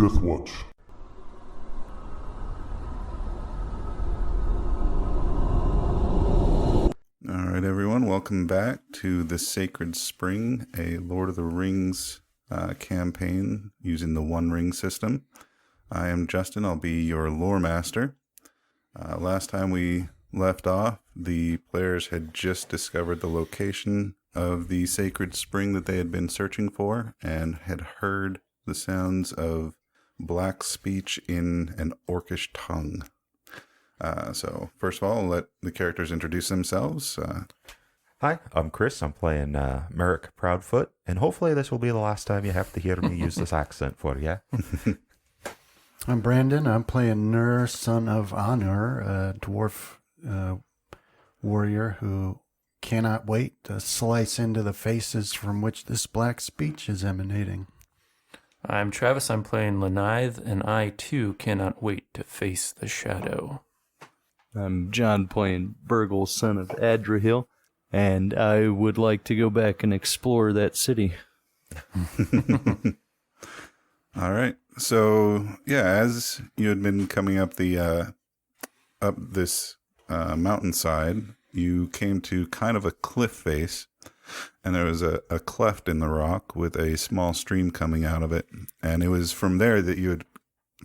Deathwatch. Alright everyone, welcome back to The Sacred Spring, a Lord of the Rings campaign using the One Ring system. I am Justin, I'll be your lore master. Last time we left off, the players had just discovered the location of the Sacred Spring that they had been searching for and had heard the sounds of black speech in an orcish tongue. So first of all, I'll let the characters introduce themselves. Hi, I'm Chris. I'm playing Merrick Proudfoot, and hopefully this will be the last time you have to hear me use this accent for you. I'm Brandon. I'm playing Nur, son of Anur, a dwarf warrior who cannot wait to slice into the faces from which this black speech is emanating. I'm Travis. I'm playing Lenithe, and I too cannot wait to face the shadow. I'm John playing Burgle, son of Adrahil, and I would like to go back and explore that city. All right. So yeah, as you had been coming up the up this mountainside, you came to kind of a cliff face, and there was a cleft in the rock with a small stream coming out of it, and it was from there that you had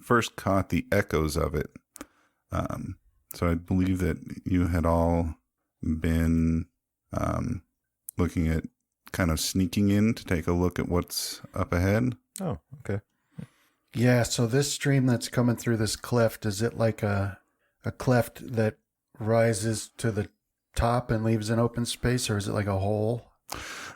first caught the echoes of it. So I believe that you had all been looking at kind of sneaking in to take a look at what's up ahead. Oh, okay. Yeah, so this stream that's coming through this cleft, is it like a cleft that rises to the top and leaves an open space, or is it like a hole?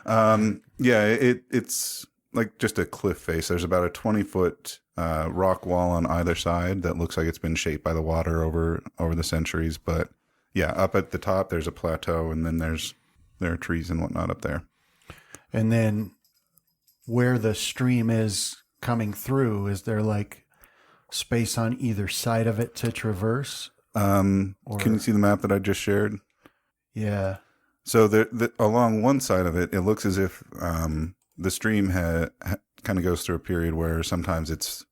Yeah, it's like just a cliff face. There's about a 20-foot rock wall on either side that looks like it's been shaped by the water over the centuries. But yeah, up at the top there's a plateau, and then there are trees and whatnot up there. And then where the stream is coming through, is there like space on either side of it to traverse? Can you see the map that I just shared? Yeah. So along one side of it, it looks as if the stream kind of goes through a period where sometimes it's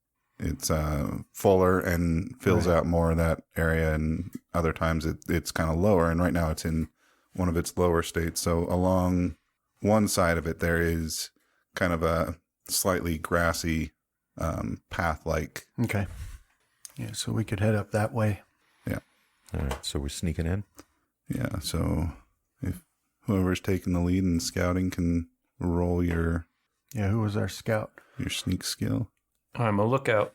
fuller and fills out more of that area, and other times it's kind of lower. And right now it's in one of its lower states. So along one side of it, there is kind of a slightly grassy path-like. Okay. Yeah, so we could head up that way. Yeah. All right, so we're sneaking in. Yeah, so if whoever's taking the lead in scouting can roll your Yeah, who was our scout? sneak skill. I'm a lookout.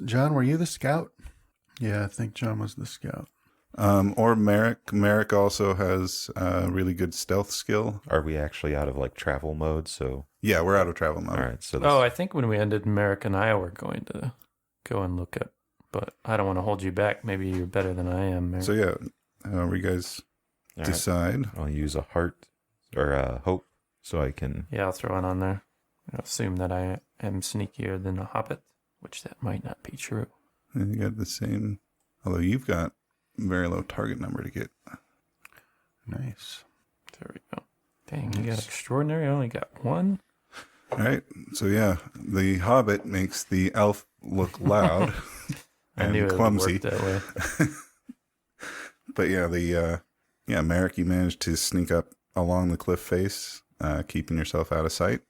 John, were you the scout? Yeah, I think John was the scout. Or Merrick. Merrick also has a really good stealth skill. Are we actually out of like travel mode? So Yeah, we're out of travel mode. all right, so Oh, I think when we ended, Merrick and I were going to go and look up, but I don't want to hold you back. Maybe you're better than I am, Merrick. So yeah, however you guys all right, decide. I'll use a heart or a hope so I can. Yeah, I'll throw it on there. I'll assume that I am sneakier than a hobbit, which that might not be true. And you got the same, although you've got very low target number to get. Nice. There we go. Dang, you got extraordinary. I only got one. All right, so yeah, the hobbit makes the elf look loud I and knew it clumsy. would work that way. But yeah, Merrick, you managed to sneak up along the cliff face, keeping yourself out of sight.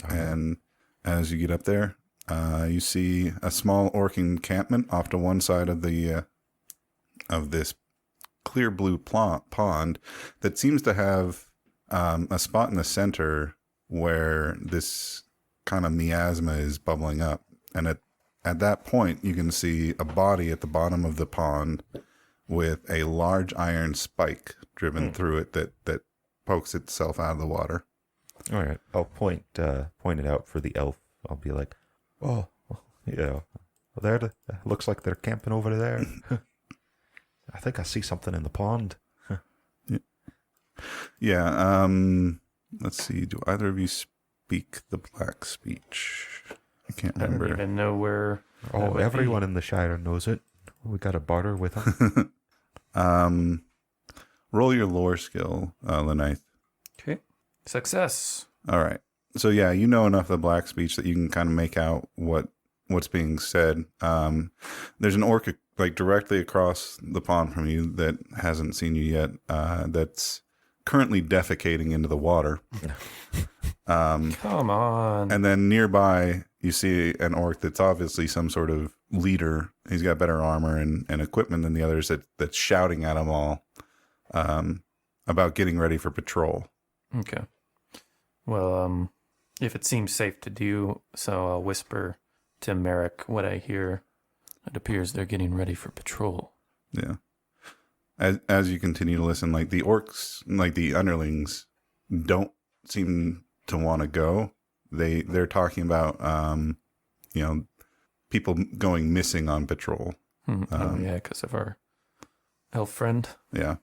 And as you get up there, you see a small orc encampment off to one side of the of this clear blue pond that seems to have a spot in the center where this kind of miasma is bubbling up. And at that point, you can see a body at the bottom of the pond with a large iron spike driven through it that pokes itself out of the water. All right, I'll point it out for the elf. I'll be like, oh, yeah, there. Looks like they're camping over there. I think I see something in the pond. Yeah. Let's see. Do either of you speak the black speech? I can't I don't remember. even know where. that Oh, would everyone be. in the Shire knows it. We got a barter with them. Roll your lore skill, Lenithe. Okay. Success. All right. So yeah, you know enough of the black speech that you can kind of make out what what's being said. There's an orc like directly across the pond from you that hasn't seen you yet. That's currently defecating into the water. Come on. And then nearby, you see an orc that's obviously some sort of leader. He's got better armor and equipment than the others that's shouting at them all about getting ready for patrol. Okay. Well, if it seems safe to do so, I'll whisper to Merrick what I hear. It appears they're getting ready for patrol. Yeah. As you continue to listen, like the orcs, like the underlings, don't seem to want to go. They're talking about people going missing on patrol. Yeah, because of our elf friend. Yeah,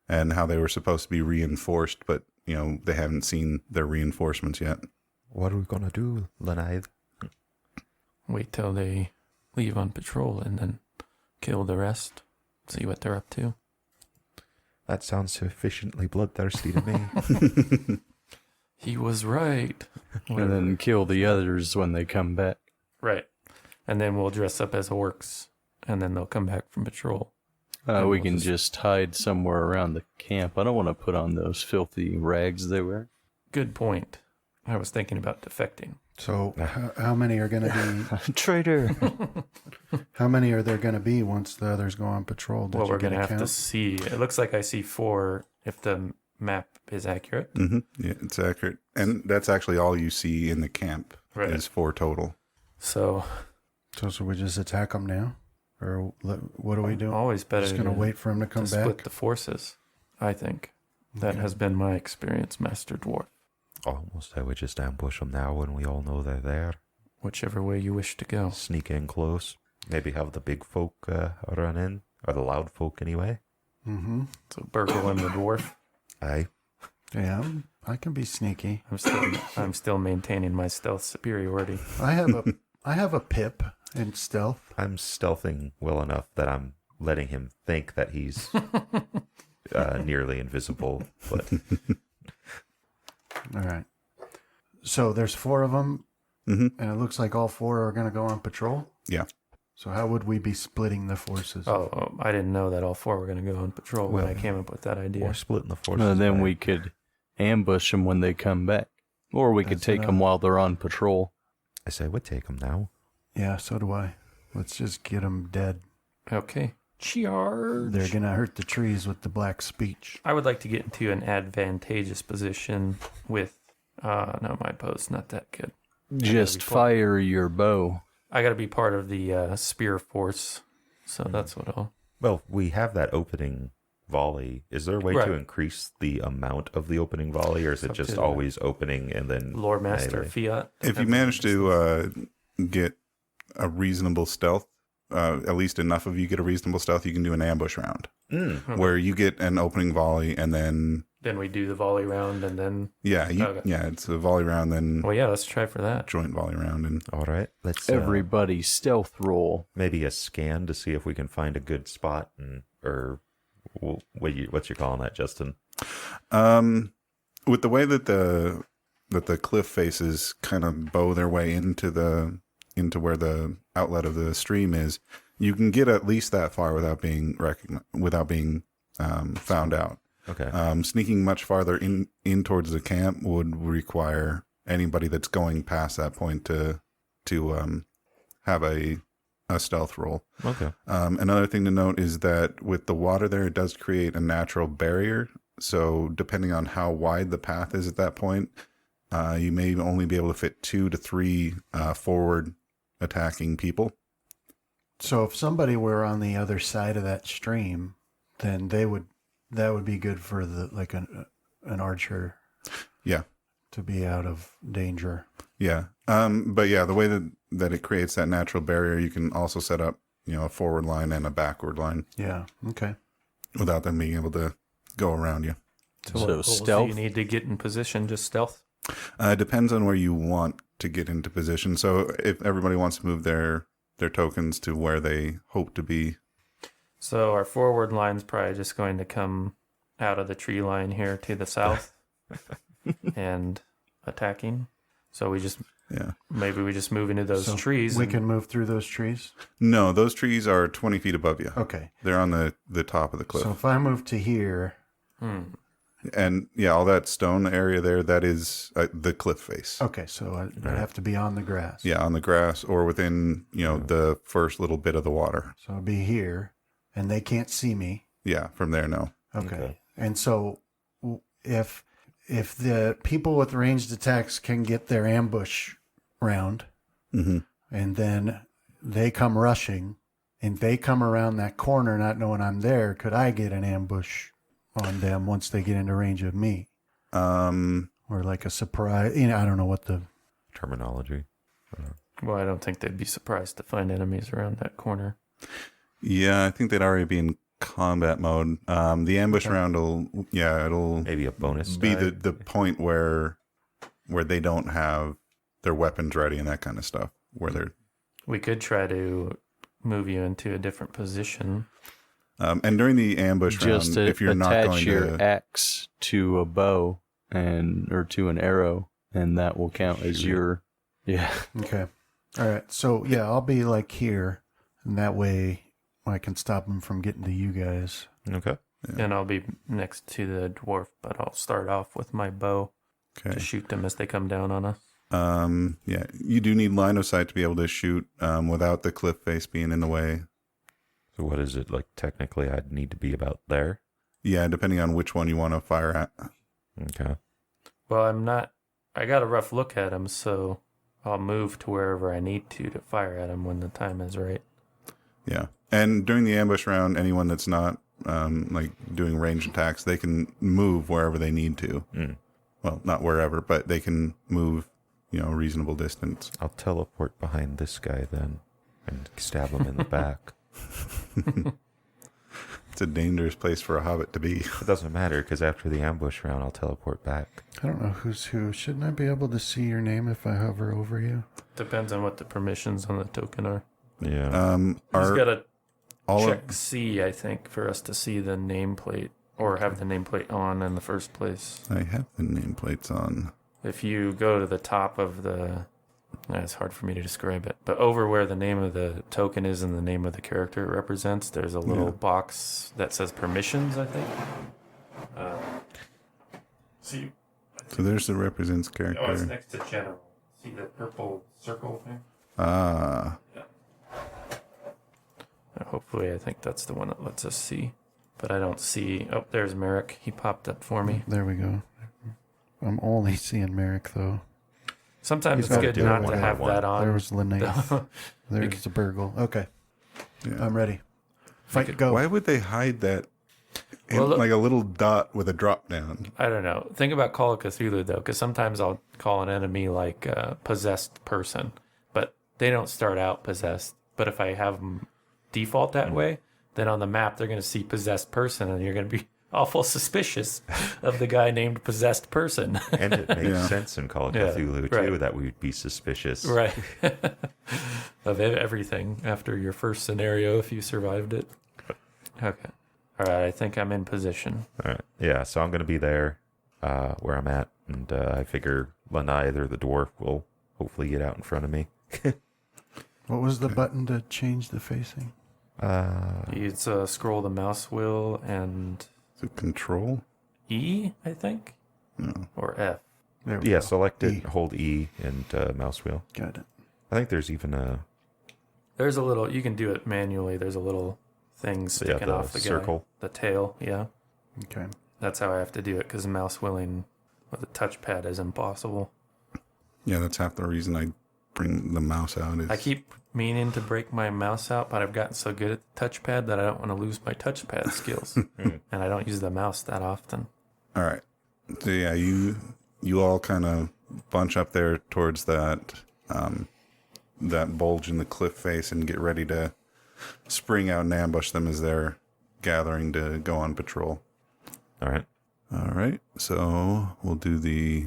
and how they were supposed to be reinforced, but they haven't seen their reinforcements yet. What are we gonna do, Lenaid? Wait till they leave on patrol and then kill the rest. See what they're up to. That sounds sufficiently bloodthirsty to me. He was right. And then kill the others when they come back. Right. And then we'll dress up as orcs, and then they'll come back from patrol. We can just hide somewhere around the camp. I don't want to put on those filthy rags they wear. Good point. I was thinking about defecting. So how many are going to Traitor. be? How many are there going to be once the others go on patrol? Did Well, you we're get going to a have to count? see. It looks like I see 4 if the map is accurate. Mm-hmm. Yeah, it's accurate, and that's actually all you see in the camp. Right. Is 4 total. So So we just attack them now, or what do we do? always better Just going to wait for them to come to split back. the forces, I think. That has been my experience, Master Dwarf. Almost, I would just ambush them now when we all know they're there. Whichever way you wish to go. Sneak in close. Maybe have the big folk run in, or the loud folk anyway. Mm-hmm. So Burgle and the dwarf. Aye. Yeah, I can be sneaky. I'm still maintaining my stealth superiority. I have a pip in stealth. I'm stealthing well enough that I'm letting him think that he's nearly invisible. But All right. So there's 4 of them, Mm-hmm. and it looks like all 4 are going to go on patrol. Yeah. So how would we be splitting the forces? Oh, I didn't know that all 4 were going to go on patrol when Well, I came up with that idea. we're splitting the forces. Then by- we could ambush them when they come back. Or we could That's take them enough. while they're on patrol. I say we'd take him now. Yeah, so do I. Let's just get them dead. Okay. Charge. They're going to hurt the trees with the black speech. I would like to get into an advantageous position with. No, my bow's not that good. Just fire your bow. I got to be part of the spear force, so that's what I'll. Well, we have that opening volley. Is there a way Right. to increase the amount of the opening volley, or is it Up just to always opening and then Lore Master melee? Fiat. If you manage to get a reasonable stealth, at least enough of you get a reasonable stealth, you can do an ambush round where you get an opening volley and then Then we do the volley round, and then. Okay. it's a volley round, then Well, yeah, let's try for that. joint volley round, and All right, let's Everybody stealth roll. maybe a scan to see if we can find a good spot, or what's you calling that, Justin? with the way that the cliff faces kind of bow their way into where the outlet of the stream is, you can get at least that far without being found out. Okay. Sneaking much farther in towards the camp would require anybody that's going past that point to have a stealth roll. Okay. Another thing to note is that with the water there, it does create a natural barrier. So depending on how wide the path is at that point, you may only be able to fit 2 to 3 forward attacking people. So if somebody were on the other side of that stream, then that would be good for an archer. Yeah. To be out of danger. Yeah. But yeah, the way that it creates that natural barrier, you can also set up, a forward line and a backward line Yeah. Okay. without them being able to go around you. So, So what roles do stealth? you need to get in position? Just stealth? It depends on where you want to get into position. So if everybody wants to move their tokens to where they hope to be. So our forward line's probably just going to come out of the tree line here to the south and attacking. So maybe we just move into those So trees. we can move through those trees? No, those trees are 20 feet above you. Okay. They're on the top of the cliff. So if I move to here, And yeah, all that stone area there, that is the cliff face. okay, so I'd have to be on the grass. Yeah, on the grass or within, the first little bit of the water. So I'll be here, and they can't see me. Yeah, from there, no. Okay. And so if the people with ranged attacks can get their ambush round, Mm-hmm. and then they come rushing, and they come around that corner not knowing I'm there, could I get an ambush on them once they get into range of me? Or like a surprise, I don't know what the... Terminology. Well, I don't think they'd be surprised to find enemies around that corner. Yeah, I think they'd already be in combat mode. The ambush round it'll Maybe a bonus be die. the point where they don't have their weapons ready and that kind of stuff. Where they're We could try to move you into a different position. and during the ambush Just round, if you're not attach going your to axe to a bow or to an arrow, and that will count as your. Yeah. Okay. All right. So, yeah, I'll be like here, and that way I can stop them from getting to you guys. Okay. And I'll be next to the dwarf, but I'll start off with my bow to okay. shoot them as they come down on us. Yeah, you do need line of sight to be able to shoot without the cliff face being in the way. So what is it like? Technically, I'd need to be about there. Yeah, depending on which one you want to fire at. Okay. Well, I got a rough look at him, so I'll move to wherever I need to fire at him when the time is right. Yeah, and during the ambush round, anyone that's not like doing ranged attacks, they can move wherever they need to. Well, not wherever, but they can move, a reasonable distance. I'll teleport behind this guy then and stab him in the back. It's a dangerous place for a hobbit to be. It doesn't matter because after the ambush round, I'll teleport back. I don't know who's who. Shouldn't I be able to see your name if I hover over you? Depends on what the permissions on the token are. Yeah. He's got to all check C, I think, for us to see the nameplate or have the nameplate on in the first place. I have the nameplates on. If you go to the top of it's hard for me to describe it, but over where the name of the token is and the name of the character it represents, there's a little box that says permissions, I think. See? So there's the represents Oh, it's character. next to general. See the purple circle thing? Ah, Hopefully, I think that's the one that lets us see. But I don't see. Oh, there's Merrick. He popped up for me. There we go. I'm only seeing Merrick, though. Sometimes He's it's got good to do not it to one have by one. that on. There was Linnaeus. There's the burgle. Okay. yeah. I'm ready. Fight, go. Why would they hide that? Well, look- Like a little dot with a drop down. I don't know. Think about Call of Cthulhu, though, because sometimes I'll call an enemy like a possessed person, but they don't start out possessed. But if I have them default that way, then on the map they're going to see possessed person, and you're going to be awful suspicious of the guy named possessed person. And it makes Yeah. sense in Call of Yeah, Cthulhu, too, right. that we would be suspicious. Right. Of everything after your first scenario, if you survived it. Okay. All right, I think I'm in position. All right. Yeah, so I'm going to be there where I'm at, and I figure Lanai or the dwarf will hopefully get out in front of me. What was the button to change the facing? It's scroll the mouse wheel and Is it control? E, I think? No. Or F. There we Yeah, go. select it, E. hold E, and mouse wheel. Got it. I think there's even a There's a little, you can do it manually. There's a little thing sticking the off the circle. guy. The tail, yeah. Okay. That's how I have to do it because mouse wheeling with a touchpad is impossible. Yeah, that's half the reason I bring the mouse out. Is I keep meaning to break my mouse out, but I've gotten so good at the touchpad that I don't want to lose my touchpad skills. And I don't use the mouse that often. All right. So yeah, you all kind of bunch up there towards that that bulge in the cliff face and get ready to spring out and ambush them as they're gathering to go on patrol. All right. All right. So we'll do the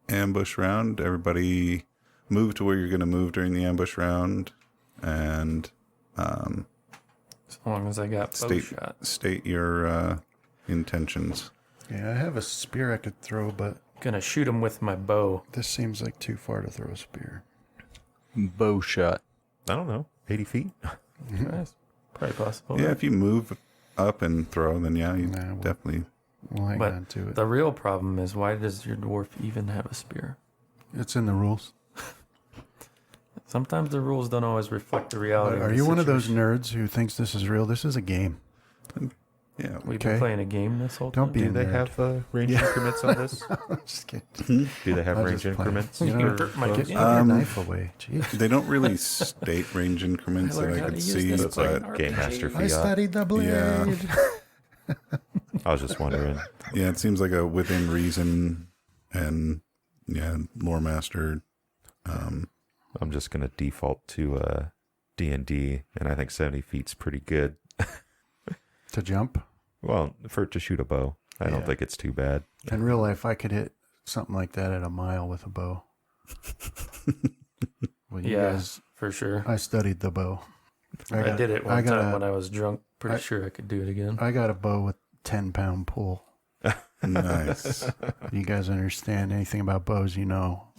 ambush round. Everybody move to where you're going to move during the ambush round, and As long as I got bow shot. state your intentions. Yeah, I have a spear I could throw, but Gonna shoot him with my bow. This seems like too far to throw a spear. Bow shot. I don't know, 80 feet. That's probably possible. Yeah, right? if you move up and throw, then yeah, you Nah, we'll- definitely. We'll hang But on to it. the real problem is, why does your dwarf even have a spear? It's in the rules. Sometimes the rules don't always reflect the reality. Are of the you one of those situation. nerds who thinks this is real? This is a game. Yeah. We've Okay. been playing a game this whole time. Don't be Do a they nerd. have range increments on this? Just kidding. Do they have I'm range just playing. increments? You know, Hurt my get gun. your knife away. Jeez. They don't really state range increments I that learned I how could to use see, this It's but like Game Master I Fiat. studied the blade. Yeah. I was just wondering. yeah, it seems like a within reason and yeah, lore master. I'm just gonna default to D&D, and I think 70 feet's pretty good. To jump. Well, for it to shoot a bow, I don't Yeah. think it's too bad. In real life, I could hit something like that at a mile with a bow. Well, you Yeah, guys, for sure. I studied the bow. I did it one got time a- when I was drunk. Pretty I- sure I could do it again. I got a bow with 10-pound pull. Nice. You guys understand anything about bows? You know,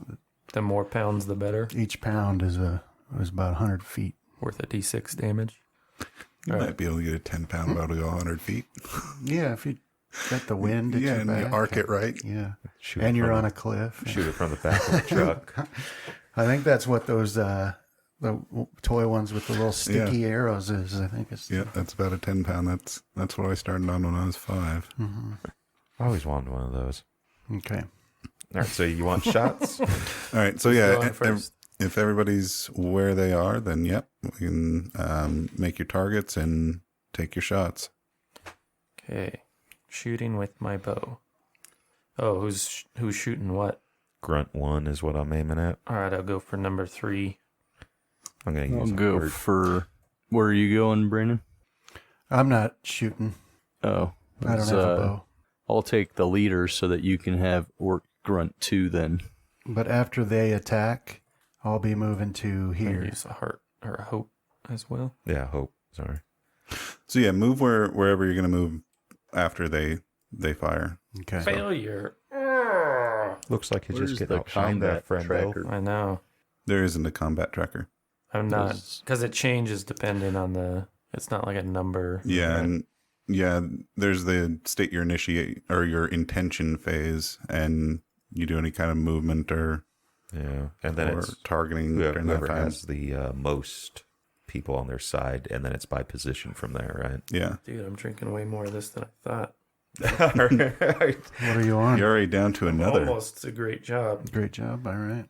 The more pounds, the better. each pound is about 100 feet. Worth a d6 damage. You All might right. be able to get a 10-pound bow to go 100 feet. Yeah, if you got the wind at Yeah, your and back. you arc it right. Yeah, Shoot and it you're from on the- a cliff. Shoot it from the back of the truck. I think that's what those the toy ones with the little sticky arrows is. I think it's Yeah, that's about a 10-pound. That's what I started on when I was 5. I always wanted one of those. okay. All right, so you want shots? All right, so Go yeah, on first. if everybody's where they are, then yep, we can make your targets and take your shots. Okay. Shooting with my bow. Oh, who's shooting what? Grunt 1 is what I'm aiming at. All right, I'll go for number 3. I'm going to I'll use a go word. for. Where are you going, Brandon? I'm not shooting. Oh, I don't it's, have a bow. I'll take the leader so that you can have Orc Grunt 2 then. But after they attack, I'll be moving to Here. here. Use a heart or a hope as well. Yeah, hope. Sorry. So yeah, move wherever you're gonna move after they fire. Okay. Failure. Looks like you Where's just get the outshined there, combat friend. tracker? I know. There isn't a combat tracker. I'm not, Does- because it changes depending on the. It's not like a number. Yeah, and yeah, there's the state your initiate or your intention phase, and you do any kind of movement or Yeah, and then it's targeting during that whoever time. has the most people on their side, and then it's by position from there, right? Yeah, Dude, I'm drinking way more of this than I thought. What are you on? you're already down to another. Almost a great job. Great job. All right.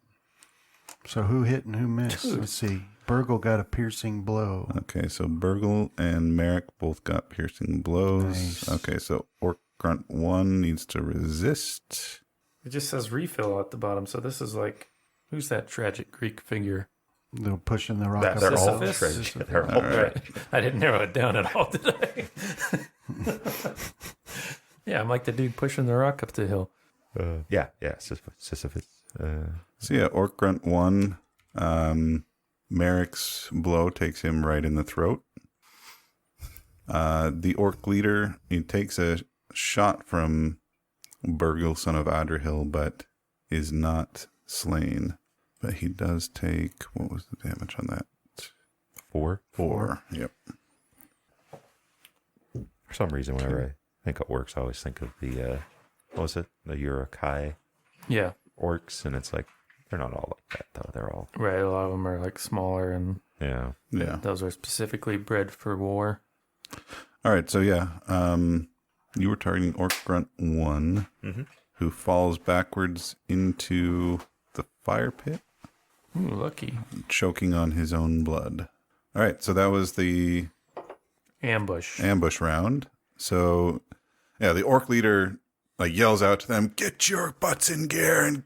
So who hit and who missed? Let's see. Burgle got a piercing blow. Okay, so Burgle and Merrick both got piercing blows. Nice. Okay, so Orc Grunt 1 needs to resist. It just says refill at the bottom. So this is like, who's that tragic Greek figure? They're pushing the rock That- up they're the all hill. tragic. They're all All right. tragic. I didn't narrow it down at all, did I? Yeah, I'm like the dude pushing the rock up the hill. Yeah, Sisyphus. So yeah, Orc Grunt 1, Merrick's blow takes him right in the throat. The Orc leader, he takes a shot from Burgle, son of Adrahil, but is not slain. But he does take, what was the damage on that? 4. 4. Yep. For some reason, whenever I think of orcs, I always think of the, what was it? The Urukai Yeah, orcs, and it's like, they're not all like that, though. They're all, right. A lot of them are like smaller, and yeah. Yeah. those are specifically bred for war. All right, so yeah, you were targeting Orc Grunt 1, who falls backwards into the fire pit, Ooh, lucky. choking on his own blood. All right, so that was the Ambush. ambush round. So, yeah, the orc leader like yells out to them, "Get your butts in gear and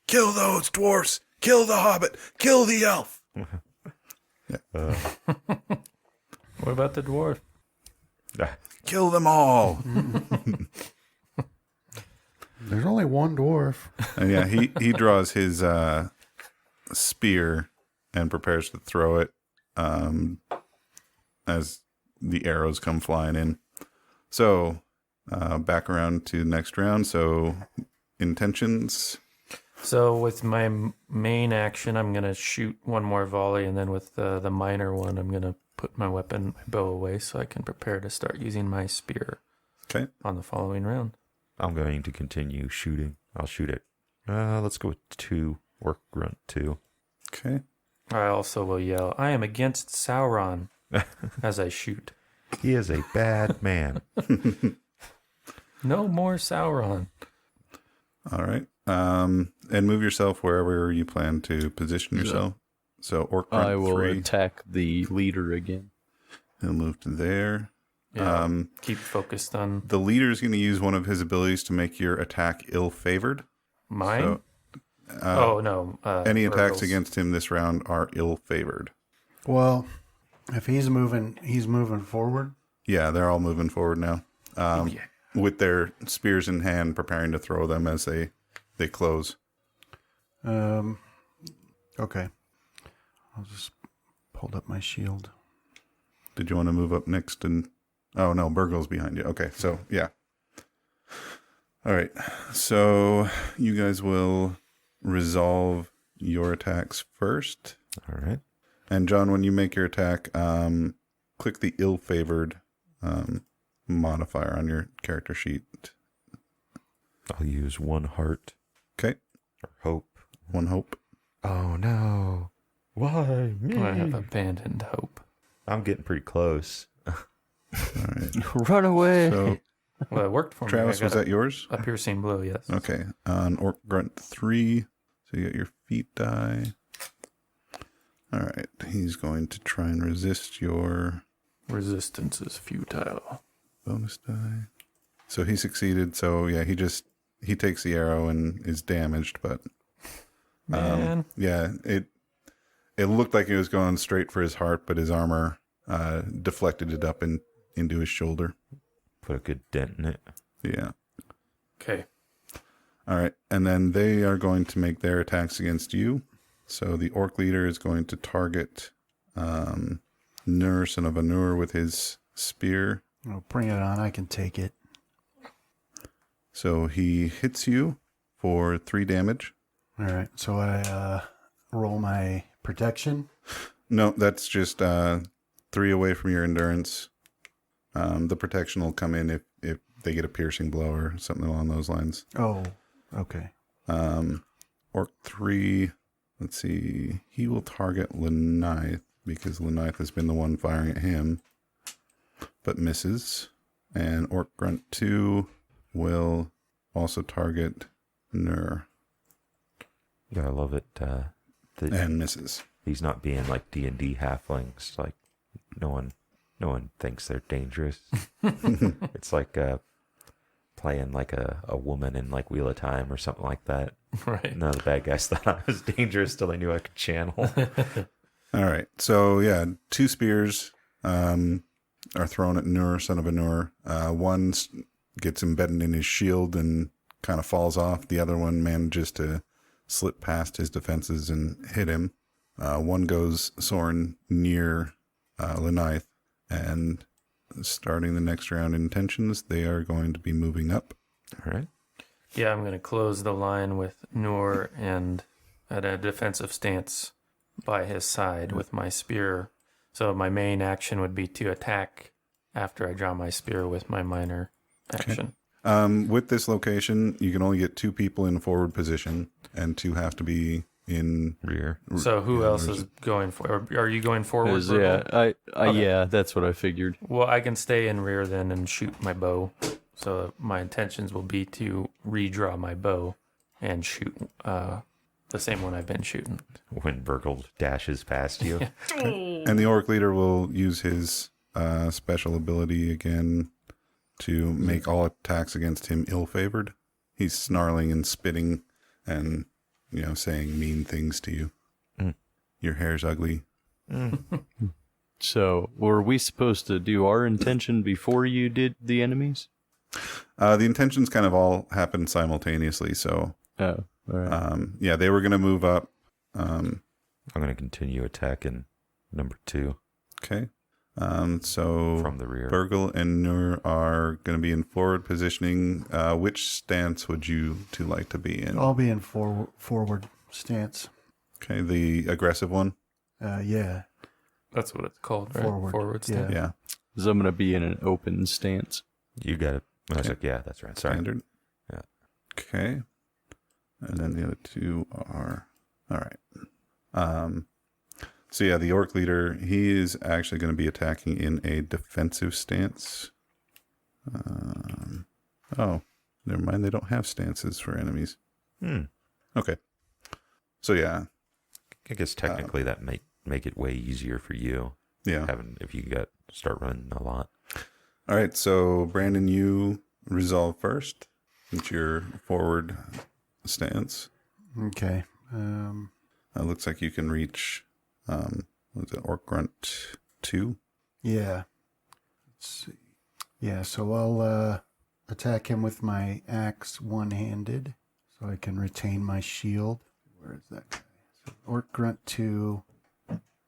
kill those dwarfs, kill the hobbit, kill the elf." What about the dwarf? Kill them all. There's only one dwarf. And yeah, he draws his spear and prepares to throw it as the arrows come flying in. So back around to the next round. So intentions. So with my main action, I'm gonna shoot one more volley, and then with the minor one, I'm gonna put my weapon, my bow away, so I can prepare to start using my spear. Okay. On the following round. I'm going to continue shooting. I'll shoot it. Let's go with 2. Orc grunt 2. Okay. I also will yell, "I am against Sauron," as I shoot. He is a bad man. No more Sauron. All right. And move yourself wherever you plan to position yourself. So Orc Grunt I will 3. attack the leader again. He'll move to there. Yeah, keep focused on The leader is going to use one of his abilities to make your attack ill-favored. mine. So, No. any attacks Virgil's. against him this round are ill-favored. Well, if he's moving forward. Yeah, they're all moving forward now. With their spears in hand, preparing to throw them as they close. Okay. I'll just hold up my shield. Did you want to move up next? And oh no, Burgle's behind you. Okay, so yeah. All right, so you guys will resolve your attacks first. All right. And John, when you make your attack, click the ill-favored modifier on your character sheet. I'll use 1 heart. Okay, Or hope. 1 hope. Oh, no. Why me? I have abandoned hope. I'm getting pretty close. All right. Run away! So Well, it worked for me. Travis, I was got that yours? a piercing blow? Yes. Okay, on Orc Grunt 3. So you got your feet die. All right, he's going to try and resist your Resistance is futile. bonus die. So he succeeded. So yeah, he takes the arrow and is damaged, but Man, yeah, it looked like it was going straight for his heart, but his armor deflected it up into his shoulder. Put a good dent in it. Yeah. okay. All right, and then they are going to make their attacks against you. So the orc leader is going to target Nur, son of Anur, with his spear. Oh, bring it on. I can take it. So he hits you for 3 damage. All right. So I roll my protection. No, that's just 3 away from your endurance. The protection will come in if they get a piercing blow or something along those lines. Oh, okay. Orc 3, let's see. He will target Lenaith because Lenaith has been the one firing at him, but misses. And Orc Grunt 2 will also target Nur Yeah, I love it. and misses. These not being like D&D halflings. Like, no one thinks they're dangerous. It's like playing like a woman in like Wheel of Time or something like that. Right. None of the bad guys thought I was dangerous till they knew I could channel. All right. So, yeah, 2 spears are thrown at Nur, son of Anur. One gets embedded in his shield and kind of falls off. The other one manages to slip past his defenses and hit him. One goes soaring near Lenaith. And starting the next round intentions, they are going to be moving up. All right. Yeah, I'm going to close the line with Noor and at a defensive stance by his side with my spear. So my main action would be to attack after I draw my spear with my minor action. With this location, you can only get 2 people in forward position, and 2 have to be in Rear. So who else is going for? Are you going forward? Yeah, Virgil? Okay. yeah, that's what I figured. Well, I can stay in rear then and shoot my bow. So my intentions will be to redraw my bow and shoot the same one I've been shooting. When Virgil dashes past you. And the orc leader will use his special ability again to make all attacks against him ill-favored. He's snarling and spitting and, saying mean things to you. Mm. Your hair's ugly. So, were we supposed to do our intention before you did the enemies? The intentions kind of all happened simultaneously. So, Oh, all right. they were going to move up. I'm going to continue attacking number 2. Okay. So From the rear. Burgle and Nur are going to be in forward positioning. Which stance would you two like to be in? I'll be in forward stance. Okay, the aggressive one. Yeah. That's what it's called, right? Forward. stance. Yeah, So I'm going to be in an open stance. You got it. I was like, yeah, that's right. Sorry. standard. Yeah. Okay, and then the other two are all right. So yeah, the orc leader, he is actually going to be attacking in a defensive stance. Oh, never mind. They don't have stances for enemies. Okay. So yeah, I guess technically that might make it way easier for you. yeah. If you start running a lot. All right. So Brandon, you resolve first. It's your forward stance. Okay. Looks like you can reach. What's it? Orc grunt 2. Yeah. Let's see. Yeah, so I'll attack him with my axe one-handed so I can retain my shield. Where is that guy? So Orc Grunt 2,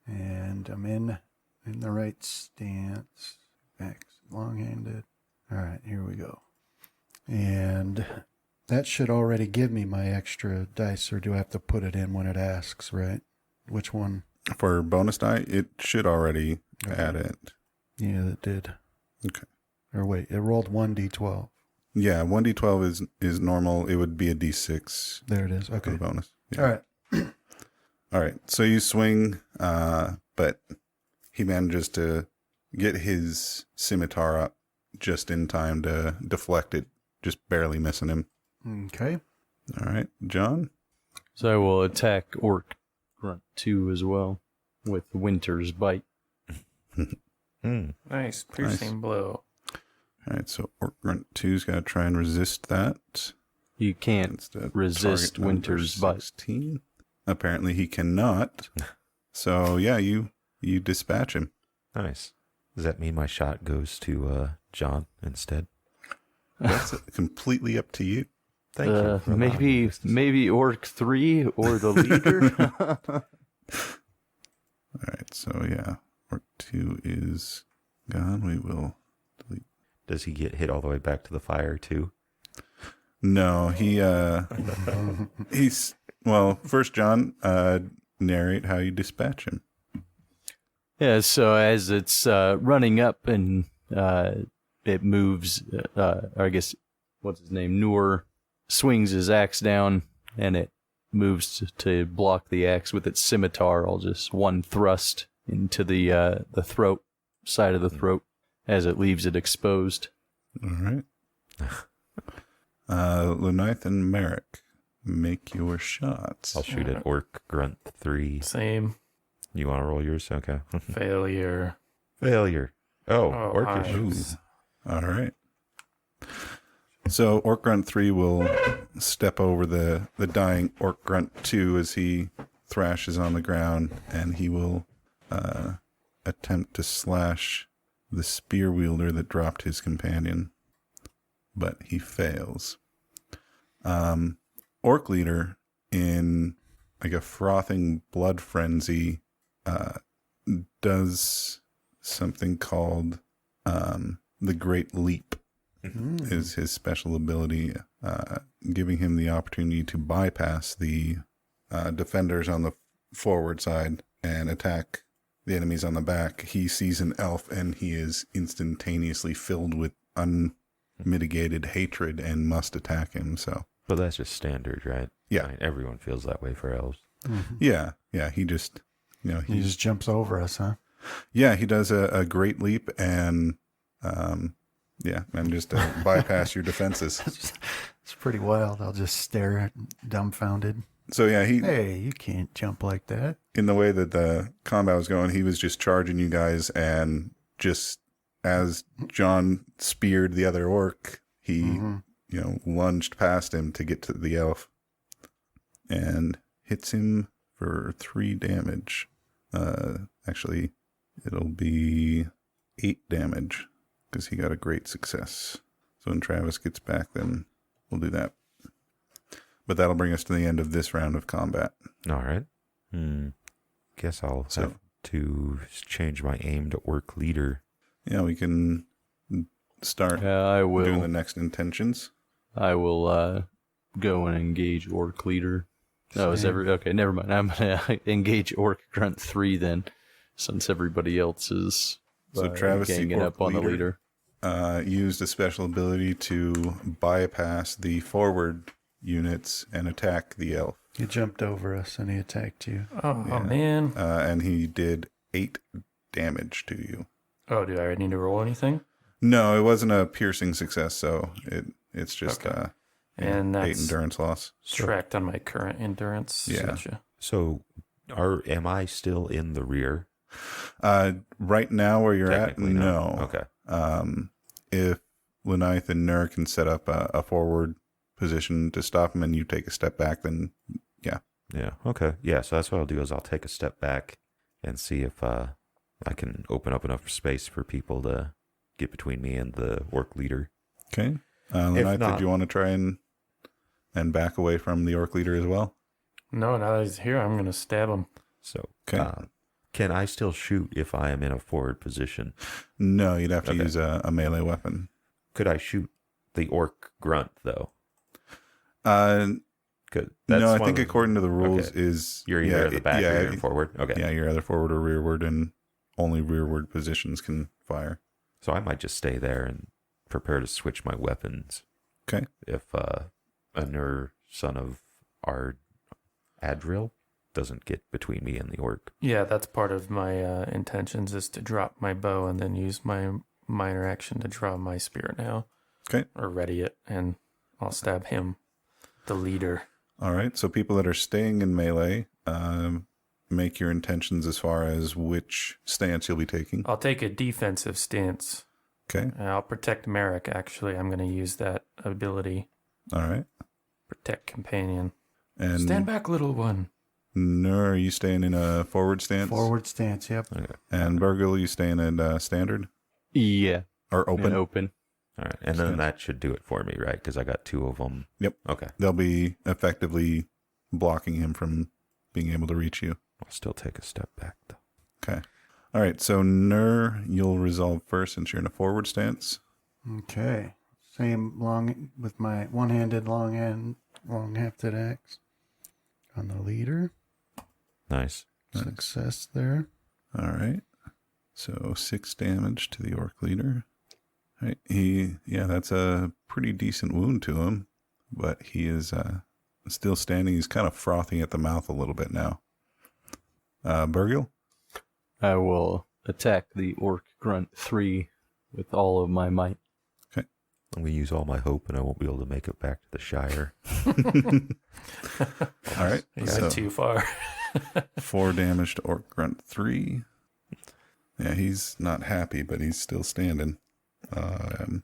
and I'm in the right stance. Axe long-handed. All right, here we go. And that should already give me my extra dice, or do I have to put it in when it asks, right? Which one? For bonus die, it should already add it. Yeah, it did. Okay. Or wait, it rolled 1d12. Yeah, 1d12 is normal. It would be a d6 There it is. for Okay. the bonus. Yeah. All right. All right. So you swing, but he manages to get his scimitar up just in time to deflect it, just barely missing him. Okay. All right, John. So I will attack Orc Grunt 2 as well with Winter's Bite. Nice. Piercing blow. All right, so Orc Grunt 2's got to try and resist that. You can't It's the resist target number Winter's Bite. 16. Apparently he cannot. So yeah, you dispatch him. Nice. Does that mean my shot goes to John instead? That's completely up to you. Thank you. for allowing me this. Maybe Orc 3 or the leader. All right, so yeah, Orc 2 is gone. We will delete. Does he get hit all the way back to the fire too? No, he's well. First, John, narrate how you dispatch him. Yeah, so as it's running up and it moves, or I guess, what's his name? Noor swings his axe down and it moves to block the axe with its scimitar. I'll just one thrust into the throat, side of the throat, as it leaves it exposed. All right. Lunith and Merrick, make your shots. I'll shoot at Orc Grunt 3. Same. You want to roll yours? Okay. Failure. Failure. Oh, Orcish. nice. All right. So Orc Grunt 3 will step over the dying Orc Grunt 2 as he thrashes on the ground, and he will attempt to slash the spear wielder that dropped his companion, but he fails. Orc leader, in like a frothing blood frenzy, does something called the Great Leap. Is his special ability, giving him the opportunity to bypass the defenders on the forward side and attack the enemies on the back. He sees an elf and he is instantaneously filled with unmitigated hatred and must attack him. So, But that's just standard, right? Yeah. I mean, everyone feels that way for elves. yeah, he just, He just jumps over us, huh? yeah, he does a great leap and, and just bypass your defenses. It's pretty wild. I'll just stare dumbfounded. So yeah, Hey, you can't jump like that. in the way that the combat was going, he was just charging you guys, and just as John speared the other orc, he, lunged past him to get to the elf and hits him for 3 damage. Actually, it'll be 8 damage because he got a great success. So when Travis gets back, then we'll do that. But that'll bring us to the end of this round of combat. All right. Guess I'll have to change my aim to orc leader. Yeah, we can start I will. doing the next intentions. I will go and engage Orc Leader. Oh, is okay? Never mind. I'm gonna engage Orc Grunt 3 then, since everybody else is So Travis, the ganging Orc up on the leader. Used a special ability to bypass the forward units and attack the elf. He jumped over us and he attacked you. Oh, man. And he did 8 damage to you. Oh, do I need to roll anything? No, it wasn't a piercing success, so it's just And 8 that's endurance loss. tracked on my current endurance. Yeah. Gotcha. So, am I still in the rear? Right now, where you're at, Technically, no. Okay. If Lenaith and Nur can set up a forward position to stop him, and you take a step back, then yeah. Yeah. Okay. Yeah. So that's what I'll do is I'll take a step back and see if I can open up enough space for people to get between me and the orc leader. Okay. Lenaith, not- did you want to try and back away from the orc leader as well? No, now that he's here, I'm going to stab him. So, Okay. can I still shoot if I am in a forward position? No, you'd have to Okay. use a melee weapon. Could I shoot the orc grunt though? No, I think according to the rules is you're either in the back or you're in forward. Okay. Yeah, you're either forward or rearward, and only rearward positions can fire. So I might just stay there and prepare to switch my weapons. Okay. If Nur, son of Adril, doesn't get between me and the orc. Yeah, that's part of my intentions is to drop my bow and then use my minor action to draw my spear now. Okay. Or ready it, and I'll stab him, the leader. All right. So people that are staying in melee, make your intentions as far as which stance you'll be taking. I'll take a defensive stance. Okay. And I'll protect Merrick, actually. I'm going to use that ability. All right. Protect companion. And Stand back, little one. Nur, are you staying in a forward stance? Forward stance, yep. Okay. And Burgle, you staying at standard Yeah. or open? And open. All right. And then that should do it for me, right? Because I got 2 of them. Yep. Okay. They'll be effectively blocking him from being able to reach you. I'll still take a step back, though. Okay. All right. So Nur, you'll resolve first since you're in a forward stance. Okay. Same long with my one-handed long-hafted axe on the leader. Nice. Success there. All right. So 6 damage to the orc leader. All right. That's a pretty decent wound to him, but he is still standing. He's kind of frothing at the mouth a little bit now. Burgle? I will attack the Orc Grunt 3 with all of my might. Okay. I'm going to use all my hope and I won't be able to make it back to the Shire. All right. You So got too far. 4 damage to Orc Grunt 3. Yeah, he's not happy, but he's still standing. Then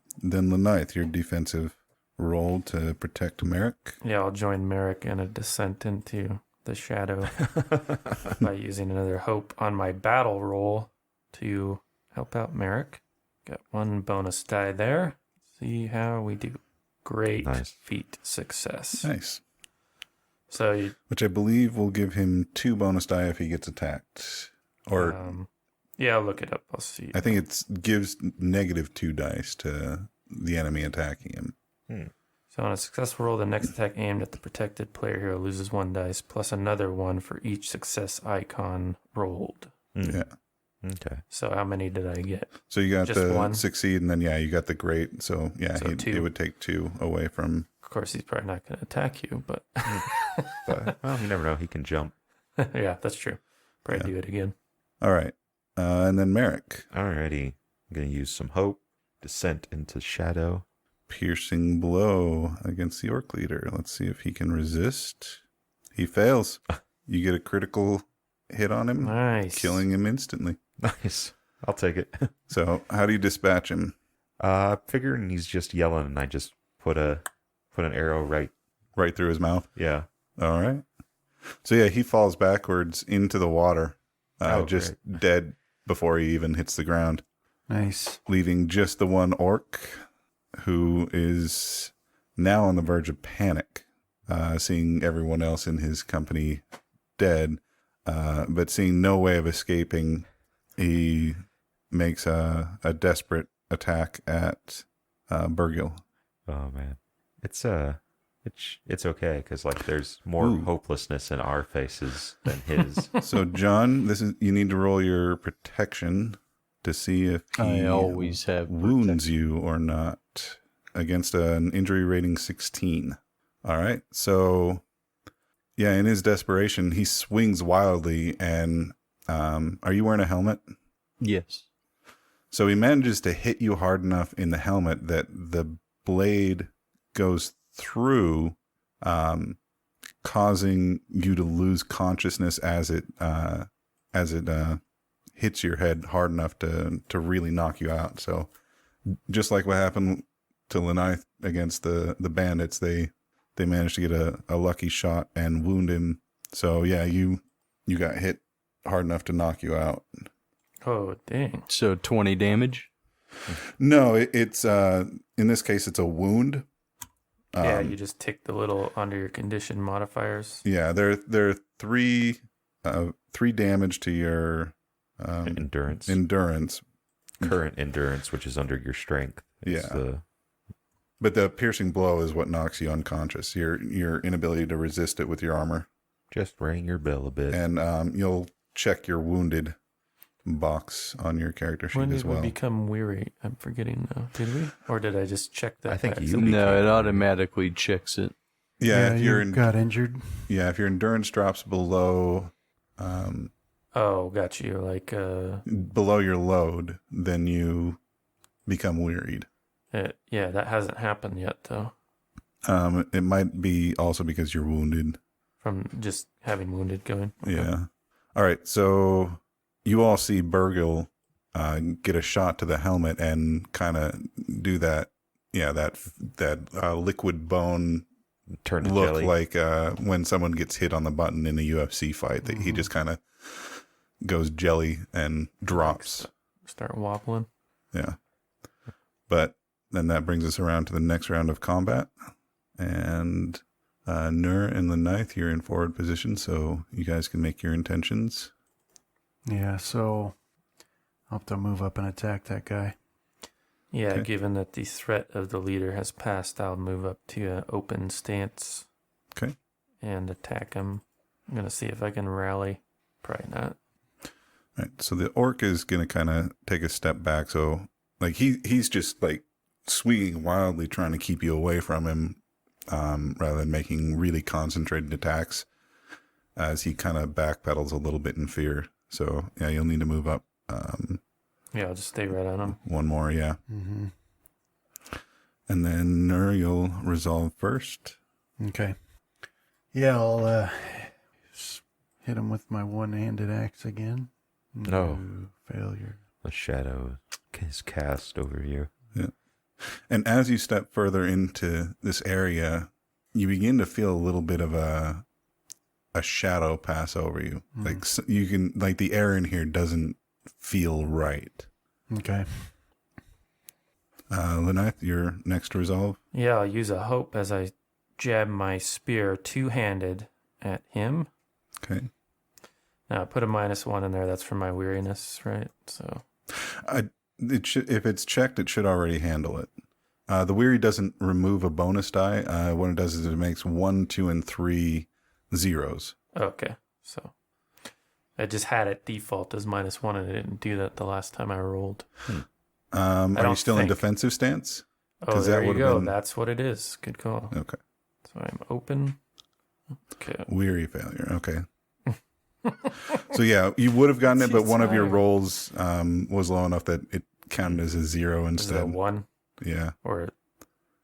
Lenaith, your defensive roll to protect Merrick. Yeah, I'll join Merrick in a descent into the shadow by using another hope on my battle roll to help out Merrick. Got 1 bonus die there. See how we do. Great Nice. feat success. Nice. So Which I believe will give him 2 bonus die if he gets attacked. Or yeah, I'll look it up. I'll see. I think it gives -2 dice to the enemy attacking him. So on a successful roll, the next attack aimed at the protected player hero loses 1 dice, plus another 1 for each success icon rolled. Yeah. Okay. So how many did I get? So you got Just the 1? succeed, and then you got the great. So yeah, So 2. it would take 2 away from. Of course, he's probably not going to attack you, but But, well, you never know. He can jump. yeah, that's true. Probably do it again. All right, and then Merrick, Alrighty. I'm going to use some hope. Descent into shadow. piercing blow against the orc leader. Let's see if he can resist. He fails. You get a critical hit on him, Nice. killing him instantly. Nice. I'll take it. So how do you dispatch him? Figuring he's just yelling and I just put an arrow right. Right through his mouth. Yeah. All right. So yeah, he falls backwards into the water, just dead before he even hits the ground, Nice. leaving just the one orc who is now on the verge of panic, seeing everyone else in his company dead. but seeing no way of escaping, he makes a desperate attack at Burgil. Oh man, it's okay because like there's more Ooh. hopelessness in our faces than his. So, John, you need to roll your protection to see if he I always have wounds you or not against an injury rating 16. All right. So, yeah, in his desperation, he swings wildly. And are you wearing a helmet? Yes. So he manages to hit you hard enough in the helmet that the blade goes through, causing you to lose consciousness as it hits your head hard enough to really knock you out. So just like what happened to Lenith against the bandits, they managed to get a lucky shot and wound him. So yeah, you got hit hard enough to knock you out. Oh, dang. So 20 damage? No, it's in this case it's a wound. Yeah, you just tick the little under your condition modifiers. Yeah, there are three damage to your Endurance. Current endurance, which is under your strength. Yeah. But the piercing blow is what knocks you unconscious. Your inability to resist it with your armor. Just ring your bell a bit. And you'll check your wounded box on your character sheet When as did well. we become weary? I'm forgetting now. Did we? Or did I just check that? I think by you accident? No, it automatically checks it. Yeah, if you got injured. Yeah, if your endurance drops below Oh, got you. Like, below your load, then you become wearied. yeah, that hasn't happened yet, though. It might be also because you're wounded. From just having wounded going. Okay. Yeah. All right. So you all see Burgil get a shot to the helmet and kind of do that. Yeah, that liquid bone Turn to look jelly. like when someone gets hit on the button in a UFC fight. That he just kind of goes jelly and drops. Start wobbling. Yeah. But then that brings us around to the next round of combat. And Nur and Lenith, you're in forward position, so you guys can make your intentions. Yeah, so I'll have to move up and attack that guy. Yeah, Okay. given that the threat of the leader has passed, I'll move up to an open stance. Okay. And attack him. I'm going to see if I can rally. Probably not. Right. So the orc is going to kind of take a step back. So like he's just like swinging wildly trying to keep you away from him rather than making really concentrated attacks as he kind of backpedals a little bit in fear. So yeah, you'll need to move up. Yeah, I'll just stay right on him. One more. Yeah. Mm-hmm. And then Nur, you'll resolve first. Okay. Yeah, I'll hit him with my one-handed axe again. No. Failure. The shadow is cast over you. And as you step further into this area, you begin to feel a little bit of a shadow pass over you. Like you can, like the air in here doesn't feel right. Okay. Lenith, your next resolve. Yeah, I'll use a hope as I jab my spear two-handed at him. Okay. Now, I put a -1 in there. That's for my weariness, right? So, If it's checked, it should already handle it. The weary doesn't remove a bonus die. What it does is it makes 1, 2, and 3 zeros. okay. So, I just had it default as -1, and I didn't do that the last time I rolled. Are you don't still in think. defensive stance? Oh, 'Cause there that you would've go. been- That's what it is. Good call. Okay. So I'm open. Okay. Weary failure. Okay. So yeah, you would have gotten it, but one of your Jeez, rolls was low enough that it counted as a 0 Is it instead. a 1 Yeah. or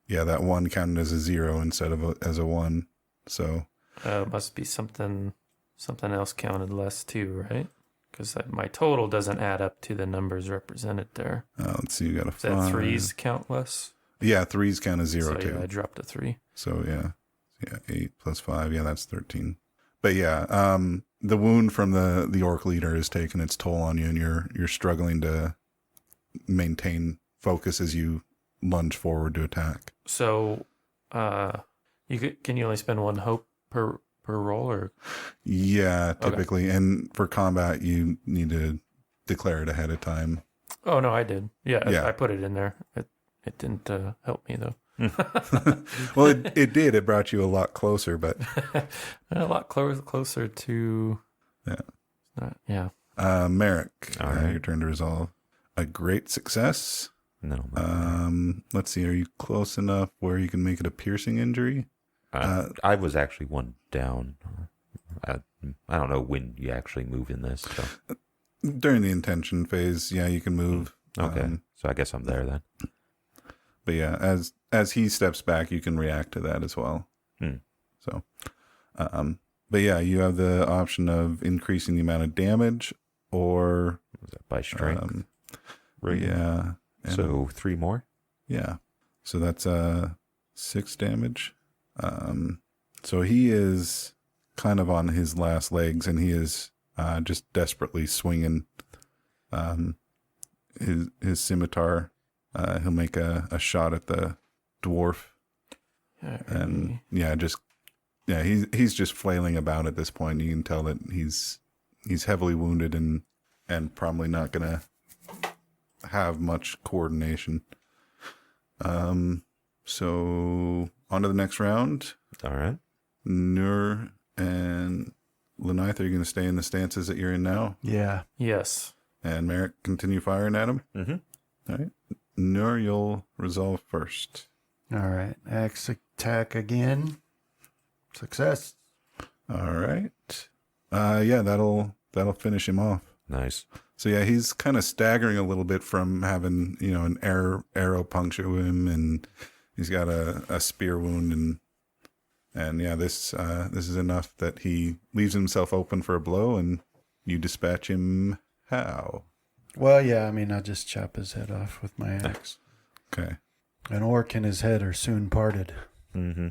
Yeah, that 1 counted as a 0 instead of as a 1. So it must be something else counted less too, right? Because my total doesn't add up to the numbers represented there. let's see, you got a Is that 5. 3s count less? Yeah, 3s count as 0 So too. yeah, I dropped a 3. So yeah, 8 plus 5. Yeah, that's 13. But yeah, the wound from the orc leader has taken its toll on you, and you're struggling to maintain focus as you lunge forward to attack. So can you only spend 1 hope per per roll, or? Yeah, typically. And for combat, you need to declare it ahead of time. Oh no, I did. Yeah, Yeah. I put it in there. It didn't help me though. Well, it did. It brought you a lot closer, but A lot closer to. yeah. Yeah. Merrick, All right. your turn to resolve. A great success. And then I'll Let's see. Are you close enough where you can make it a piercing injury? I was actually one down. I don't know when you actually move in this. So. During the intention phase, yeah, you can move. Okay, so I guess I'm there then. But yeah, as he steps back, you can react to that as well. So, but yeah, you have the option of increasing the amount of damage, or Is that by strength? Right. yeah, and- So 3 more. yeah. So that's 6 damage. So he is kind of on his last legs, and he is just desperately swinging his scimitar. He'll make a shot at the dwarf, and he's just flailing about at this point. You can tell that he's heavily wounded and probably not gonna have much coordination. So on to the next round. All right. Nur and Lenith, are you going to stay in the stances that you're in now? Yeah. Yes. And Merrick, continue firing at him? Mm-hmm. All right. Nur, you'll resolve first. All right. Axe attack again. Success. All right. Yeah, that'll finish him off. Nice. So yeah, he's kind of staggering a little bit from having, an arrow puncture him, and he's got a spear wound, and yeah, this is enough that he leaves himself open for a blow, and you dispatch him how? Well, yeah, I mean, I'll just chop his head off with my axe. Okay. An orc and his head are soon parted. Mm-hmm.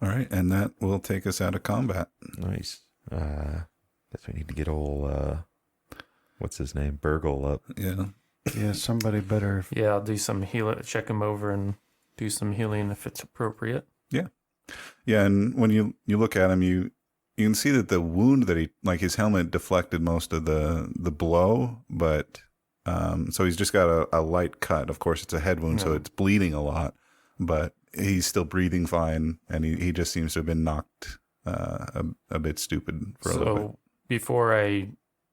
All right, and that will take us out of combat. Nice. Guess we need to get old, what's his name? Burgle up. Yeah. Yeah, somebody better. Yeah, I'll do some healing. Check him over and do some healing if it's appropriate. Yeah, and when you look at him, you can see that the wound that his helmet deflected most of the blow, but so he's just got a light cut. Of course, it's a head wound, so it's bleeding a lot, but he's still breathing fine, and he just seems to have been knocked a bit stupid for a little bit. So before I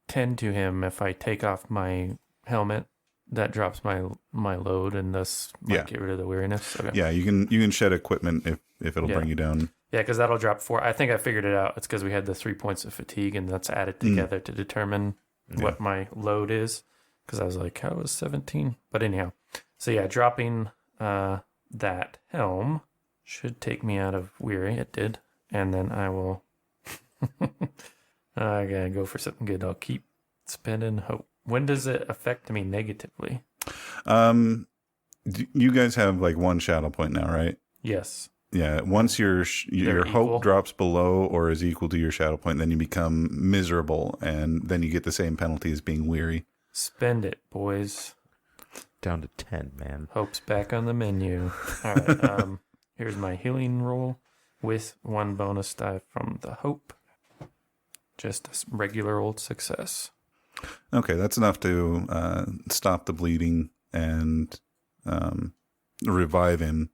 tend to him, if I take off my helmet, that drops my load and thus get rid of the weariness. Okay. Yeah, you can shed equipment if it'll bring you down. Yeah, because that'll drop 4. I think I figured it out. It's because we had the 3 points of fatigue, and that's added together to determine what my load is. Because I was like, how is 17? But anyhow, so yeah, dropping that helm should take me out of weary. It did, and then I will. I gotta go for something good. I'll keep spending hope. When does it affect me negatively? You guys have like 1 shadow point now, right? Yes. Yeah, once your They're hope equal? drops below or is equal to your shadow point, then you become miserable, and then you get the same penalty as being weary. Spend it, boys. Down to 10, man. Hope's back on the menu. All right. Here's my healing roll with 1 bonus die from the hope. Just a regular old success. Okay, that's enough to stop the bleeding and revive him.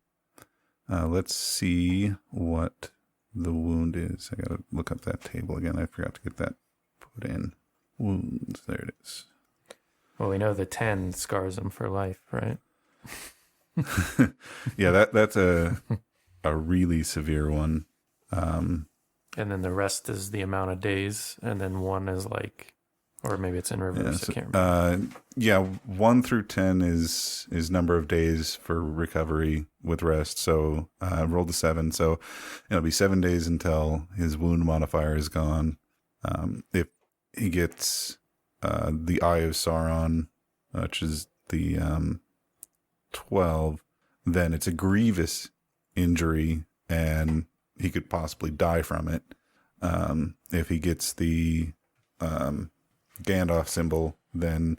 Let's see what the wound is. I gotta look up that table again. I forgot to get that put in. Wounds. There it is. Well, we know the 10 scars him for life, right? Yeah, that's a really severe one. And then the rest is the amount of days, and then 1 is like, or maybe it's in reverse. I can't remember. 1 through 10 is number of days for recovery with rest. So I rolled a 7, so it'll be 7 days until his wound modifier is gone. If he gets the Eye of Sauron, which is the 12, then it's a grievous injury, and he could possibly die from it. If he gets the Gandalf symbol, then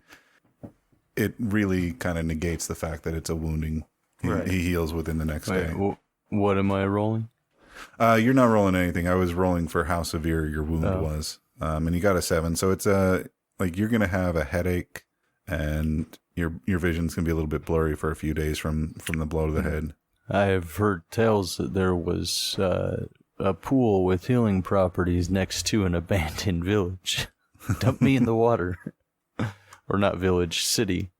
it really kind of negates the fact that it's a wounding. He heals within the next day. What am I rolling? You're not rolling anything. I was rolling for how severe your wound was. And you got a 7. So it's like you're going to have a headache and your vision's going to be a little bit blurry for a few days from the blow to the head. I have heard tales that there was a pool with healing properties next to an abandoned village. Dump me in the water. Or not village, city.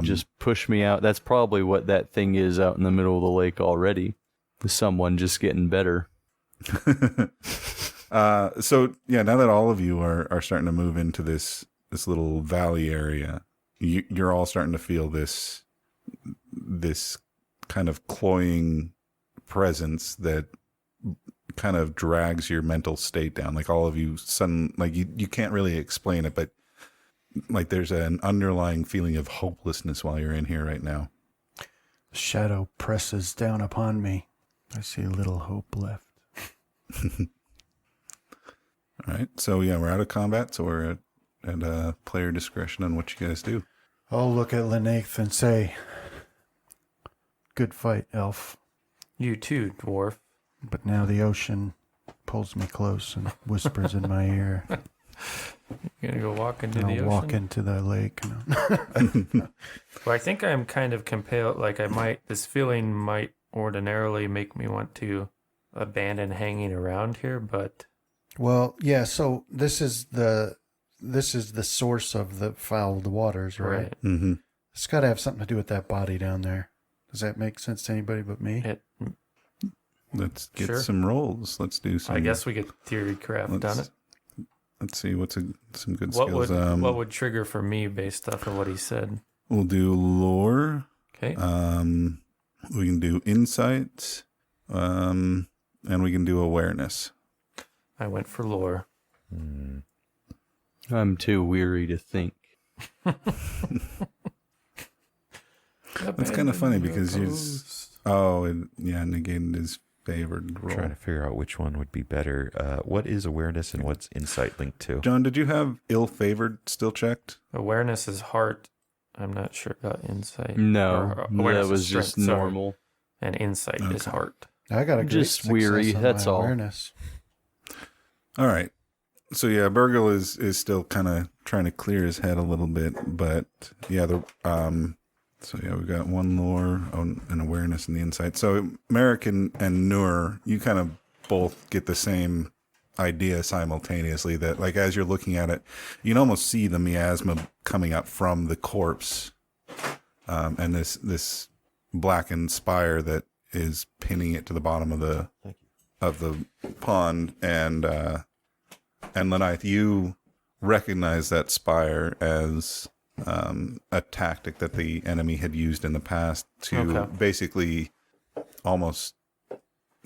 Just push me out. That's probably what that thing is out in the middle of the lake already. With someone just getting better. So yeah, now that all of you are starting to move into this little valley area, you're all starting to feel this kind of cloying presence that kind of drags your mental state down. Like all of you like you can't really explain it, but like there's an underlying feeling of hopelessness while you're in here right now. Shadow presses down upon me. I see little hope left. All right. So yeah, we're out of combat, so we're at player discretion on what you guys do. I'll look at Lenath and say, good fight, elf. You too, dwarf. But now the ocean pulls me close and whispers in my ear. You're gonna go walk into And the I'll ocean. walk into the lake. Well, I think I'm kind of compelled. Like this feeling might ordinarily make me want to abandon hanging around here, but Well, yeah. So this is the source of the fouled waters, right? Mm-hmm. It's got to have something to do with that body down there. Does that make sense to anybody but me? Let's get Sure. some rolls. Let's do some. I guess we get theory craft on it. Let's see what's some good What skills. what would trigger for me based off of what he said? We'll do lore. Okay. We can do insight. And we can do awareness. I went for lore. I'm too weary to think. That's kind of funny because negated his favored roll. Trying to figure out which one would be better. What is awareness and what's insight linked to? John, did you have ill-favored still checked? Awareness is heart. I'm not sure about insight. No, Or awareness that was is strength, just sorry. normal. And insight is Okay. heart. I got a great Just success weary, on that's my all. awareness. All right. So yeah, Burgle is still kind of trying to clear his head a little bit, but yeah, we've got one lore and awareness and the insight. So Merrick and Nur, you kind of both get the same idea simultaneously that like as you're looking at it, you can almost see the miasma coming up from the corpse, and this blackened spire that is pinning it to the bottom of the pond. And Lenath, you recognize that spire as a tactic that the enemy had used in the past to basically almost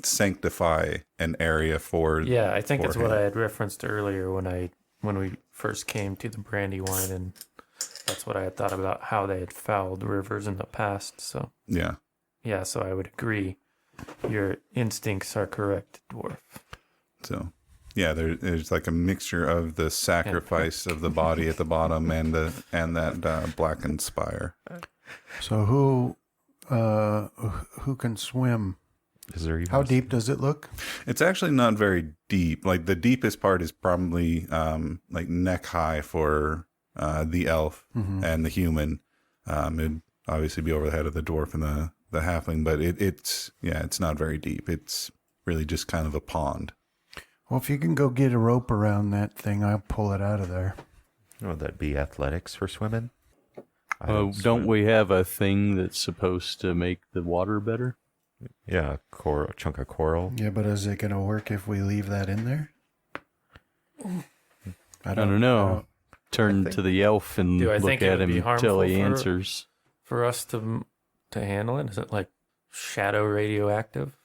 sanctify an area for. Yeah, I think for it's what him. I had referenced earlier when we first came to the Brandywine, and that's what I had thought about how they had fouled rivers in the past. So Yeah. so I would agree. Your instincts are correct, dwarf. So yeah, there's like a mixture of the sacrifice of the body at the bottom and that blackened spire. So who can swim? Is there even How deep does it look? It's actually not very deep. Like the deepest part is probably like neck high for the elf and the human. It'd obviously be over the head of the dwarf and the halfling, but it's not very deep. It's really just kind of a pond. Well, if you can go get a rope around that thing, I'll pull it out of there. Would that be athletics for swimming? Don't swim. we have a thing that's supposed to make the water better? Yeah, a chunk of coral. Yeah, but is it going to work if we leave that in there? I don't know. Turn to the elf and Do I look think it at would be him harmful till he for- answers. For us to handle it, is it like shadow radioactive?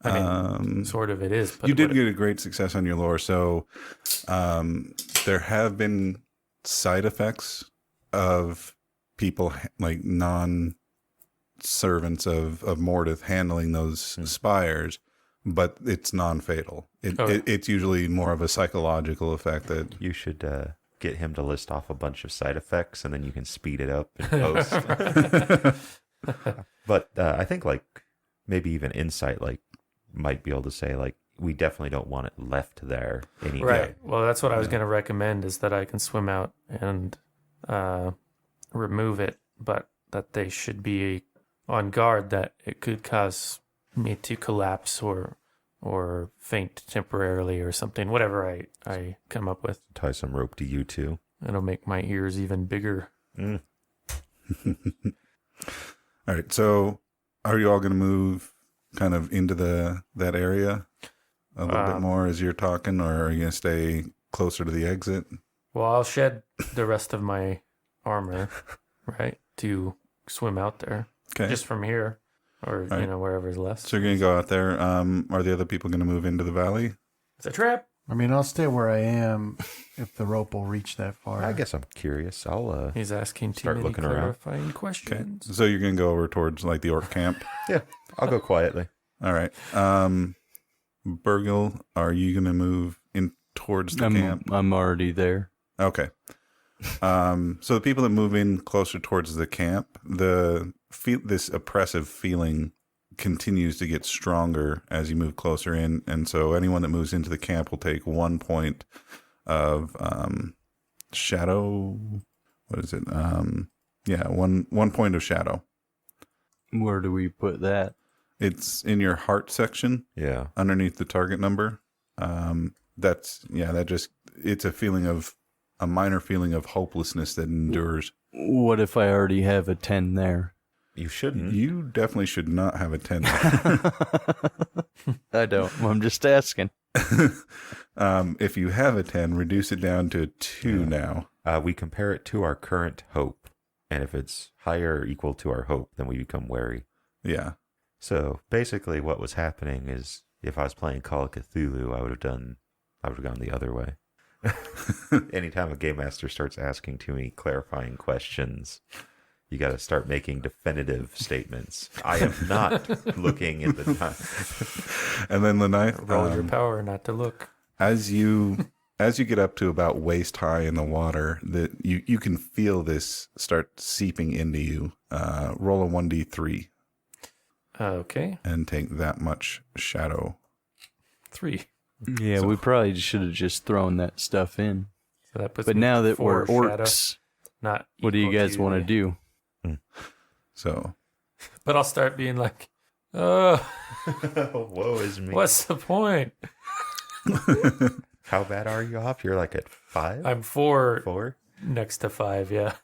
I mean, sort of it is. But You did get a great success on your lore. So there have been side effects of people like non-servants of Mordith handling those spires, but it's non-fatal. It's usually more of a psychological effect that You should get him to list off a bunch of side effects, and then you can speed it up in post. But I think like maybe even insight, like might be able to say, like, we definitely don't want it left there anymore. Right. Well, that's what I was going to recommend, is that I can swim out and remove it, but that they should be on guard that it could cause me to collapse or faint temporarily or something, whatever I come up with. Tie some rope to you too. It'll make my ears even bigger. All right. So are you all going to move kind of into that area a little bit more as you're talking, or are you going to stay closer to the exit? Well, I'll shed the rest of my armor, right, to swim out there. Okay. Just from here, or, right. wherever's left. So you're going to go out there. Are the other people going to move into the valley? It's a trap. I mean, I'll stay where I am if the rope will reach that far. I guess I'm curious. I'll He's asking too start many looking around. clarifying Okay. questions. So you're going to go over towards like the orc camp. yeah, I'll go quietly. All right. Burgle, are you going to move in towards the camp? I'm already there. Okay. So the people that move in closer towards the camp, this oppressive feeling continues to get stronger as you move closer in, and so anyone that moves into the camp will take 1 point of shadow. What is it? One point of shadow. Where do we put that? It's in your heart section. Yeah. Underneath the target number. It's a minor feeling of hopelessness that endures. What if I already have a 10 there? You shouldn't. You definitely should not have a 10. I don't. I'm just asking. If you have a 10, reduce it down to 2 now. We compare it to our current hope, and if it's higher or equal to our hope, then we become wary. Yeah. So basically, what was happening is, if I was playing Call of Cthulhu, I would have gone the other way. Anytime a game master starts asking too many clarifying questions, you got to start making definitive statements. I am not looking at the time. And then Lanai, Roll your power not to look. as you get up to about waist high in the water, that you can feel this start seeping into you. Roll a 1d3 Okay. and take that much shadow. 3. Yeah, we probably should have just thrown that stuff in. So that puts But me now at that 4 we're shadow, orcs, not what do you equal guys want to the- do? So But I'll start being like, woe is me. what's the point? How bad are you off? You're like at 5? I'm 4 4? next to 5, yeah.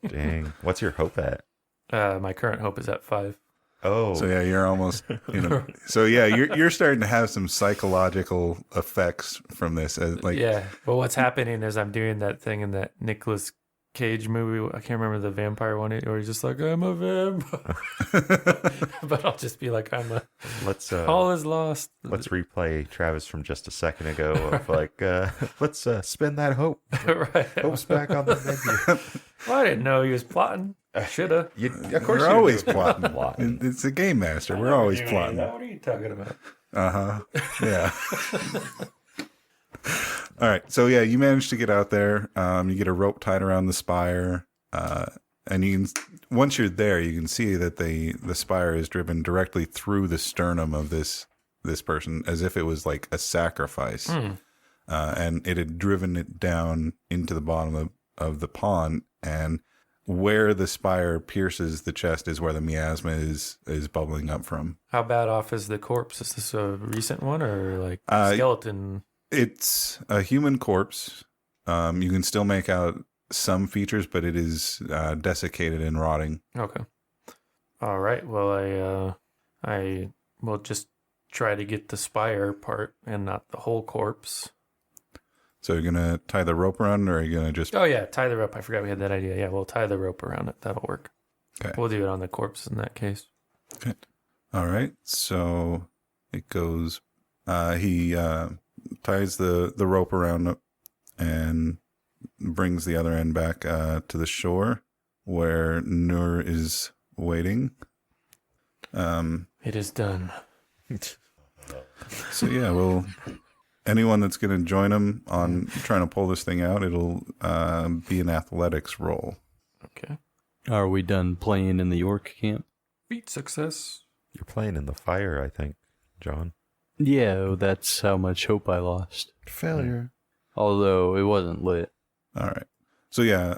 Dang. What's your hope at? My current hope is at 5. Oh. So yeah, you're almost, so yeah, you're starting to have some psychological effects from this. Yeah, but what's happening is I'm doing that thing in that Nicolas Cage movie. I can't remember the vampire one, where he's just like, I'm a vampire. But I'll just be like, all is lost. Let's replay Travis from just a second ago of like, let's spin that hope. Right. Hope's back on the menu. Well, I didn't know he was plotting. I should have. Of course, We're you always do. plotting. It's a game master. We're always plotting. What are you talking about? Yeah. All right. So yeah, you managed to get out there. You get a rope tied around the spire, and you can, once you're there, you can see that the spire is driven directly through the sternum of this person, as if it was like a sacrifice, and it had driven it down into the bottom of the pond, and where the spire pierces the chest is where the miasma is bubbling up from. How bad off is the corpse? Is this a recent one or like skeleton? It's a human corpse. You can still make out some features, but it is desiccated and rotting. Okay. All right. Well, I will just try to get the spire part and not the whole corpse. So you're gonna tie the rope around, or are you gonna just? Oh yeah, tie the rope. I forgot we had that idea. Yeah, we'll tie the rope around it. That'll work. Okay. We'll do it on the corpse in that case. Okay. All right. So it goes. He ties the rope around it and brings the other end back to the shore where Nur is waiting. It is done. So yeah, well, anyone that's going to join him on trying to pull this thing out, it'll be an athletics roll. Okay. Are we done playing in the orc camp? Feat success. You're playing in the fire, I think, John. Yeah, that's how much hope I lost. Failure. Although it wasn't lit. All right. So yeah,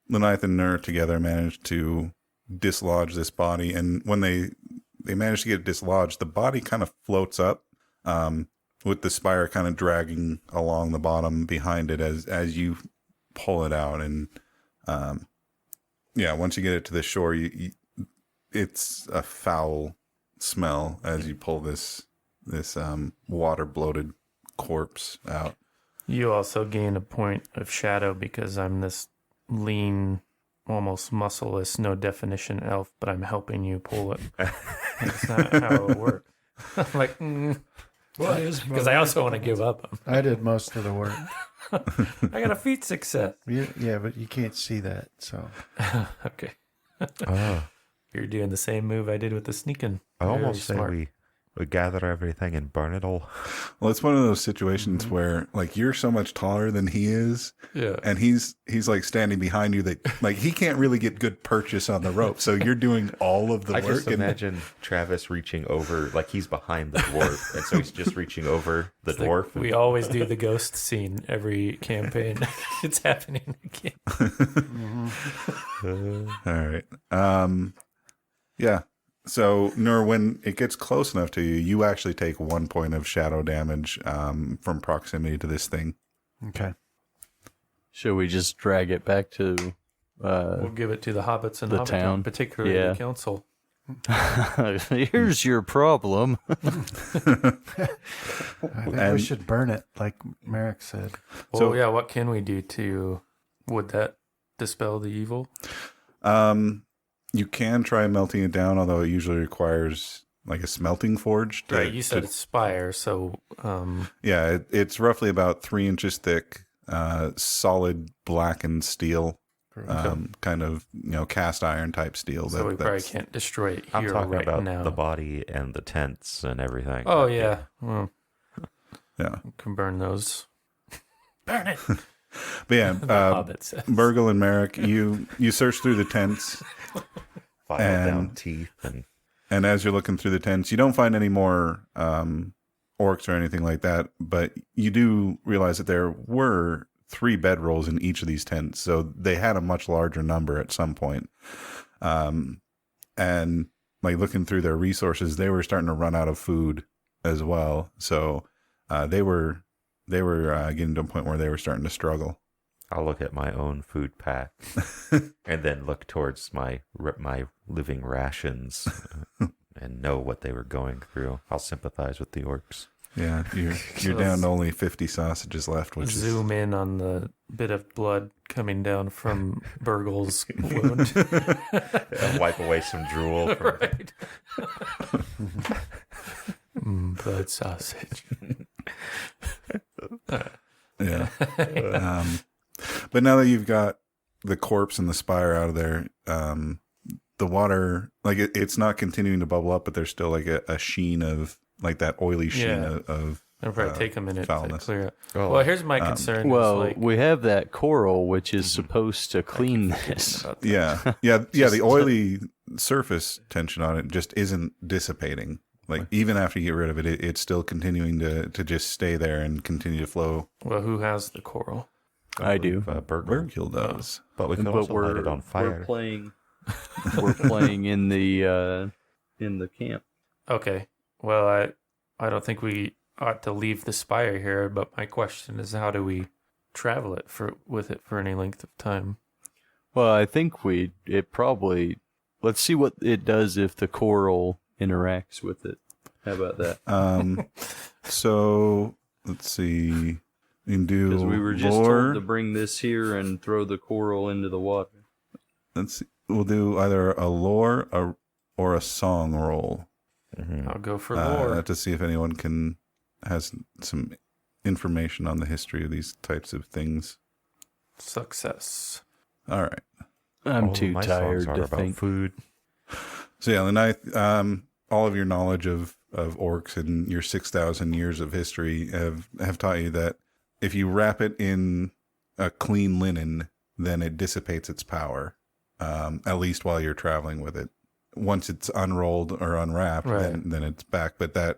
Lenaith and Nur together managed to dislodge this body, and when they managed to get it dislodged, the body kind of floats up, with the spire kind of dragging along the bottom behind it as you pull it out, and once you get it to the shore, it's a foul smell as you pull this water bloated corpse out. You also gain a point of shadow because I'm this lean, almost muscleless, no definition elf, but I'm helping you pull it. That's not how it works. I'm like, because I also want to give up. I did most of the work. I got a feat success. Yeah, but you can't see that, so. Okay. Oh, You're doing the same move I did with the sneaking. I Very almost say smart. we gather everything and burn it all. Well, it's one of those situations where like you're so much taller than he is, Yeah. and he's like standing behind you that like he can't really get good purchase on the rope, so you're doing all of the I work. just imagine Travis reaching over, like he's behind the dwarf, and so he's just reaching over the It's like dwarf. we always do the ghost scene every campaign. It's happening again. All right. Yeah. So, Nur, when it gets close enough to you, you actually take 1 point of shadow damage from proximity to this thing. Okay. Should we just drag it back to We'll give it to the hobbits and The Hobbiton, town. particularly Yeah. the council. Here's your problem. I think we And- should burn it, like Merrick said. Well, yeah, what can we do would that dispel the evil? You can try melting it down, although it usually requires like a smelting forge. Right, you said it's spire, so Yeah, it's roughly about 3 inches thick, solid blackened steel, kind of cast iron type steel. so we probably can't destroy it I'm here talking right about now. the body and the tents and everything. Oh yeah, well, Yeah, we can burn those. Burn it. but yeah, The Hobbit says. Burgle and Merrick, you search through the tents. File down and- teeth and And as you're looking through the tents, you don't find any more orcs or anything like that, but you do realize that there were 3 bedrolls in each of these tents, so they had a much larger number at some point. And like looking through their resources, they were starting to run out of food as well. So they were getting to a point where they were starting to struggle. I'll look at my own food pack and then look towards my living rations and know what they were going through. I'll sympathize with the orcs. Yeah, you're down to only 50 sausages left, which is Zoom in on the bit of blood coming down from Burgle's wound. And wipe away some drool. From, Right. Blood sausage. yeah. But now that you've got the corpse and the spire out of there, the water, like it's not continuing to bubble up, but there's still like a sheen of like that oily sheen Yeah. of It'll probably take a minute foulness. to clear it. Oh. Well, here's my concern. is, Well, like, we have that coral, which is supposed to clean this. about that. yeah. The oily surface tension on it just isn't dissipating. Like even after you get rid of it, it's still continuing to just stay there and continue to flow. Well, who has the coral? I do. burger. Burkill does. But we can But also light it on fire. We're playing. We're playing in the camp. Okay. Well, I don't think we ought to leave the spire here, but my question is, how do we travel with it for any length of time? Well, I think it probably. Let's see what it does if the coral interacts with it. How about that? So let's see. You can do Because we were just lore. told to bring this here and throw the coral into the water. Let's see. We'll do either a lore or a song roll I'll go for lore. to see if anyone has some information on the history of these types of things. Success. All right. I'm All too of my tired songs are to about think. food. So yeah, the ninth, all of your knowledge of orcs and your 6,000 years of history have taught you that if you wrap it in a clean linen, then it dissipates its power, at least while you're traveling with it. Once it's unrolled or unwrapped, Right. then it's back. But that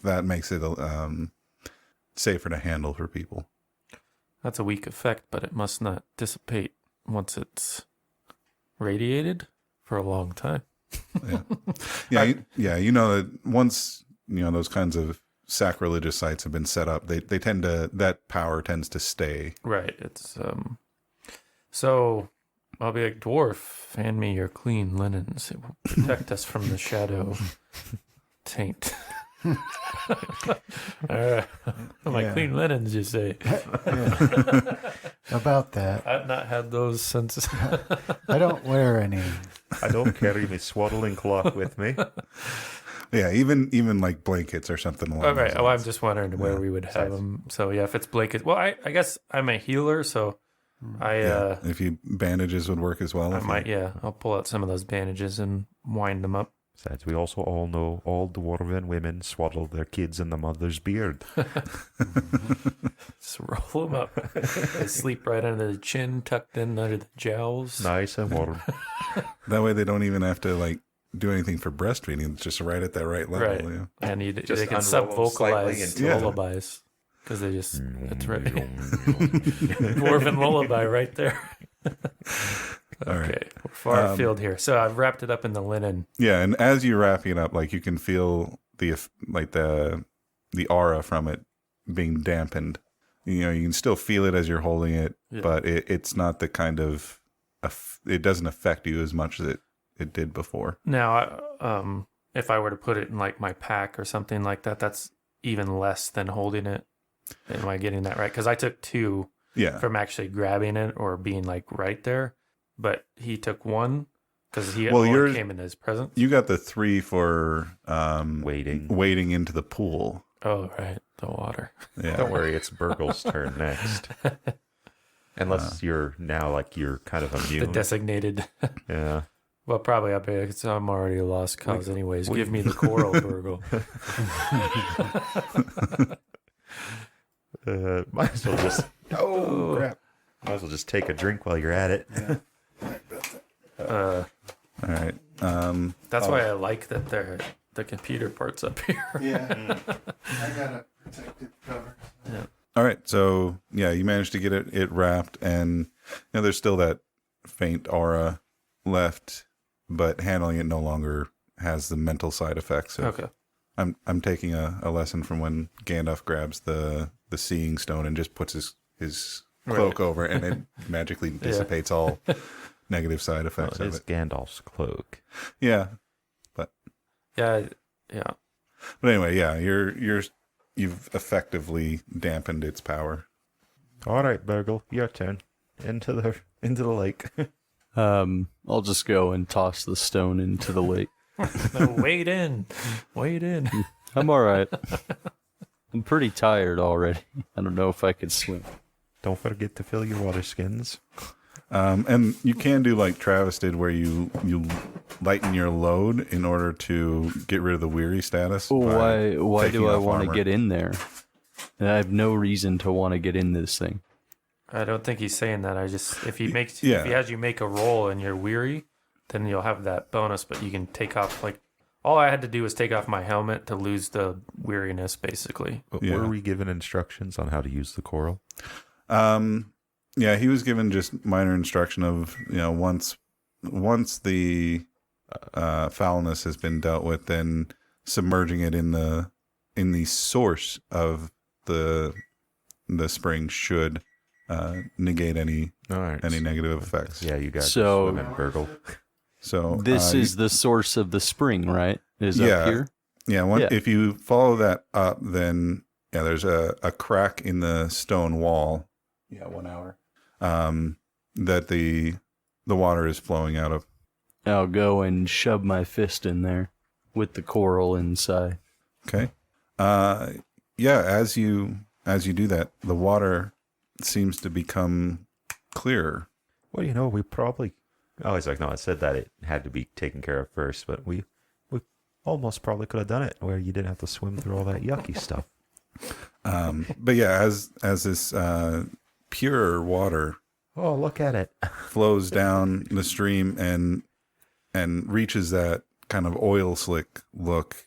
that makes it safer to handle for people. That's a weak effect, but it must not dissipate once it's radiated for a long time. You know that once those kinds of sacrilegious sites have been set up, they tend to, that power tends to stay. Right. It's so I'll be like, dwarf, hand me your clean linens. It will protect us from the shadow taint. My clean linens, you say? About that, I've not had those since. I don't wear any. I don't carry my swaddling cloth with me. Yeah, even like blankets or something along All right. those Oh, I'm lines. just wondering where we would have them. So yeah, if it's blankets, well, I guess I'm a healer, so If you bandages would work as well. I if you- might, I'll pull out some of those bandages and wind them up. Besides, we also all know all dwarven women swaddle their kids in the mother's beard. Just roll them up. They sleep right under the chin, tucked in under the jowls. Nice and warm. That way they don't even have to like do anything for breastfeeding. It's just right at that right level. Right. Yeah. And Just they can unroll them slightly sub-vocalize until- lullabies. Because they just, that's right. Dwarven lullaby right there. All right. Okay, we're far afield here. So I've wrapped it up in the linen. Yeah, and as you're wrapping it up, like you can feel the aura from it being dampened. You can still feel it as you're holding it, but it's not the kind of it doesn't affect you as much as it did before. Now, if I were to put it in like my pack or something like that, that's even less than holding it. Am I getting that right? Because I took 2 Yeah. from actually grabbing it or being like right there, but he took 1 because he Well, came in his presence. You got the 3 for Waiting. into the pool. Oh, right, the water. Yeah. Don't worry, it's Burgle's turn next. Unless you're kind of The immune. designated. Yeah. Well, probably up here because I'm already a lost cause anyways. Give me the coral burgle. Might as well just crap. Might as well just take a drink while you're at it. All right. That's why I like that the computer part's up here. Yeah, I got a protective cover. All right. So yeah, you managed to get it wrapped, and there's still that faint aura left, but handling it no longer has the mental side effects. Okay. I'm taking a lesson from when Gandalf grabs the seeing stone and just puts his cloak over, and it magically dissipates all negative side effects Well, of it's it. Gandalf's cloak. Yeah, but Yeah. anyway, yeah, you've effectively dampened its power. All right, Burgle, your turn. Into the lake. I'll just go and toss the stone into the lake. No, wade in. I'm all right. I'm pretty tired already. I don't know if I could swim. Don't forget to fill your water skins. And you can do like Travis did, where you lighten your load in order to get rid of the weary status. by Why taking do I off want to armor. get in there? I have no reason to want to get in this thing. I don't think he's saying that. If he Yeah. has you make a roll and you're weary, then you'll have that bonus. But you can take off all I had to do was take off my helmet to lose the weariness, basically. But Yeah. were we given instructions on how to use the coral? Yeah, he was given just minor instruction of once the foulness has been dealt with, then submerging it in the source of the spring should negate any All right. negative effects. Yeah, you guys So- swim in Burgle. So This is the source of the spring, right? Is Yeah. up here? yeah. If you follow that up, then there's a crack in the stone wall. Yeah, 1 hour. That the water is flowing out of. I'll go and shove my fist in there with the coral inside. Okay. Yeah. As you do that, the water seems to become clearer. Well, we probably... Oh, he's like, no, I said that it had to be taken care of first, but we almost probably could have done it where you didn't have to swim through all that yucky stuff. But yeah, as this pure water Oh, look at it. flows down the stream and reaches that kind of oil slick look,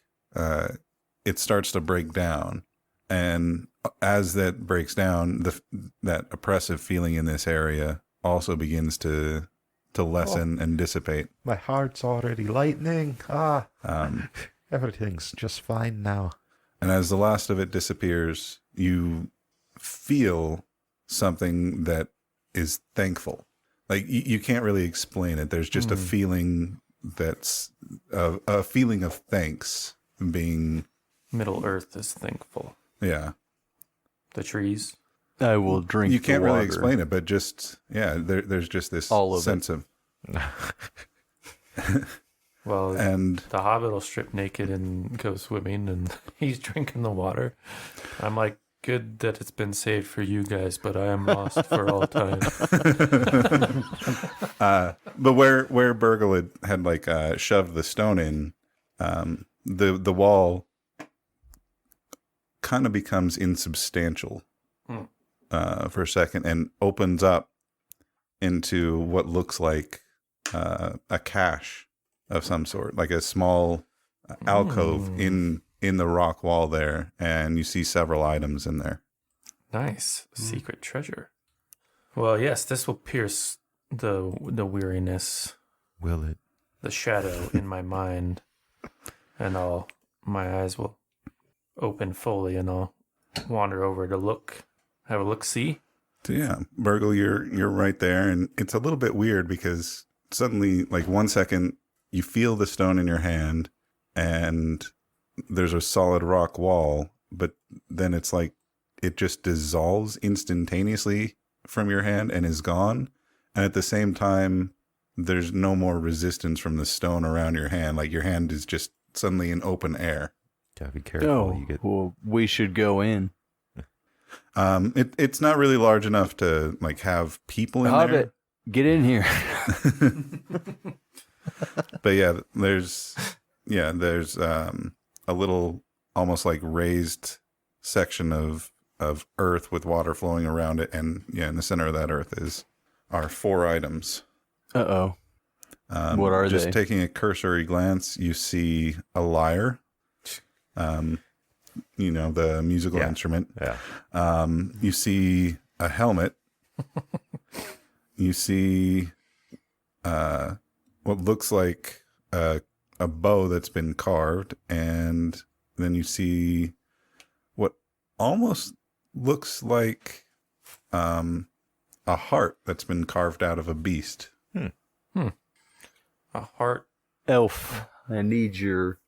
it starts to break down. And as that breaks down, that oppressive feeling in this area also begins to lessen and dissipate. My heart's already lightening. Everything's just fine now. And as the last of it disappears, you feel something that is thankful. Like you can't really explain it. There's just a feeling that's a feeling of thanks being. Middle Earth is thankful. Yeah. The trees. I will drink. You can't the really water. explain it, but just there's just this All of sense of. Well, And the Hobbit will strip naked and go swimming, and he's drinking the water. I'm like, good that it's been saved for you guys, but I am lost for all time. but where Burgle had like shoved the stone in, the wall kind of becomes insubstantial for a second and opens up into what looks like a cache of some sort, like a small alcove in the rock wall there, and you see several items in there. Nice. Secret treasure. Well, yes, this will pierce the weariness, Will it? the shadow in my mind, and my eyes will open fully, and I'll wander over to have a look-see. So yeah, Burgle, you're right there, and it's a little bit weird because suddenly, like 1 second, you feel the stone in your hand, and there's a solid rock wall, but then it's like it just dissolves instantaneously from your hand and is gone. And at the same time, there's no more resistance from the stone around your hand. Like your hand is just suddenly in open air. Gotta be careful. Oh, You get well, we should go in. It's not really large enough to like have people in Hobbit, get in here. there. But yeah, there's a little almost like raised section of earth with water flowing around it, and in the center of that earth are 4 items. Uh-oh. What are just they? taking a cursory glance, you see a lyre, the musical instrument. yeah. You see a helmet. You see what looks like a bow that's been carved, and then you see what almost looks like a heart that's been carved out of a beast. A heart. Elf, I need your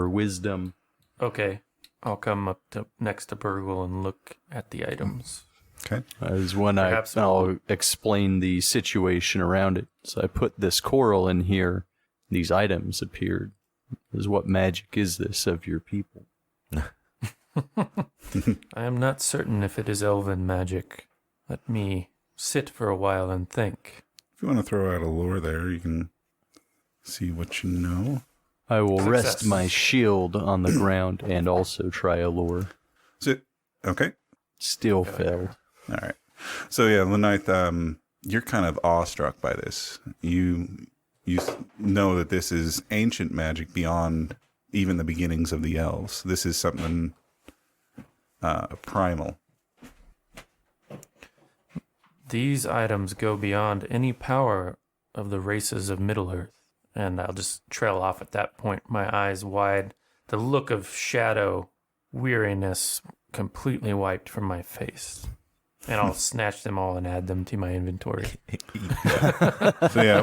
wisdom. Okay. I'll come up next to Burgle and look at the items. Okay. As when Perhaps I'll explain the situation around it. So I put this coral in here. These items appeared. What magic is this of your people? I am not certain if it is elven magic. Let me sit for a while and think. If you want to throw out a lore there, you can see what you know. I will Success. rest my shield on the ground and also try a lure. Okay. Still failed. All right. So yeah, Lenith, you're kind of awestruck by this. You know that this is ancient magic beyond even the beginnings of the elves. This is something primal. These items go beyond any power of the races of Middle-earth. And I'll just trail off at that point, my eyes wide, the look of shadow, weariness completely wiped from my face. And I'll snatch them all and add them to my inventory. So yeah,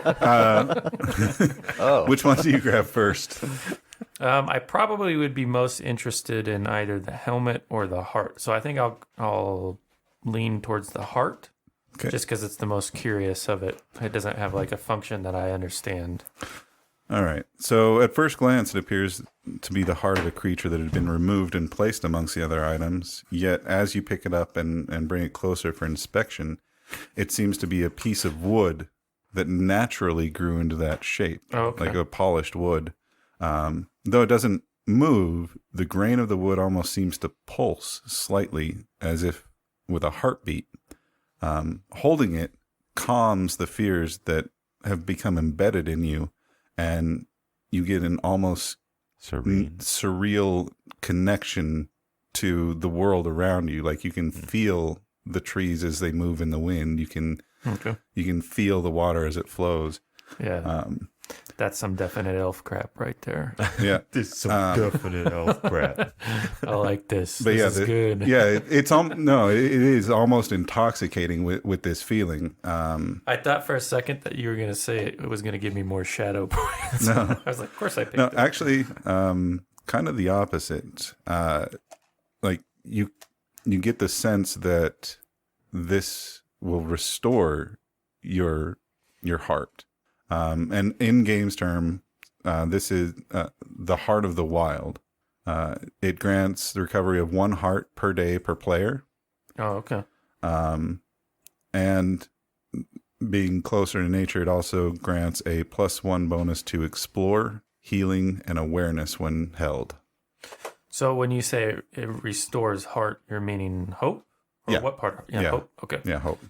which ones do you grab first? I probably would be most interested in either the helmet or the heart. So I think I'll lean towards the heart, Okay. just because it's the most curious of it. It doesn't have like a function that I understand. All right. So at first glance, it appears to be the heart of a creature that had been removed and placed amongst the other items. Yet as you pick it up and bring it closer for inspection, it seems to be a piece of wood that naturally grew into that shape, like a polished wood. Though it doesn't move, the grain of the wood almost seems to pulse slightly as if with a heartbeat. Holding it calms the fears that have become embedded in you, and you get an almost Serene. surreal connection to the world around you. Like you can feel the trees as they move in the wind. You can feel the water as it flows. Yeah. That's some definite elf crap right there. Yeah. This is some definite elf crap. I like this. But This is good. Yeah, it is almost intoxicating with this feeling. I thought for a second that you were going to say it was going to give me more shadow points. No. I was like, of course I picked No, it. actually, kind of the opposite. Like you get the sense that this will restore your heart. And in games term, this is the Heart of the Wild. It grants the recovery of 1 heart per day per player. Oh, okay. And being closer to nature, it also grants a +1 bonus to explore, healing, and awareness when held. So when you say it restores heart, you're meaning hope? Or Yeah. what part? Yeah. Hope. Okay. Yeah, hope.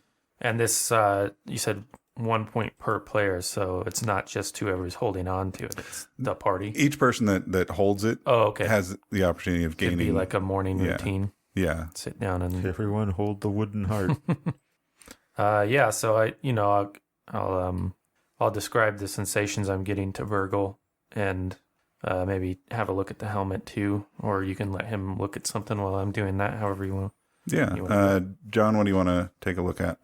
And this, you said 1 point per player, so it's not just whoever's holding on to it; it's the party. Each person that holds it Oh, okay. has the opportunity of It'd gaining. be like a morning yeah. routine. Yeah. Sit down and Everyone hold the wooden heart. yeah. So I'll describe the sensations I'm getting to Virgil, and maybe have a look at the helmet too, or you can let him look at something while I'm doing that. However you want. Yeah. You wanna John, what do you want to take a look at?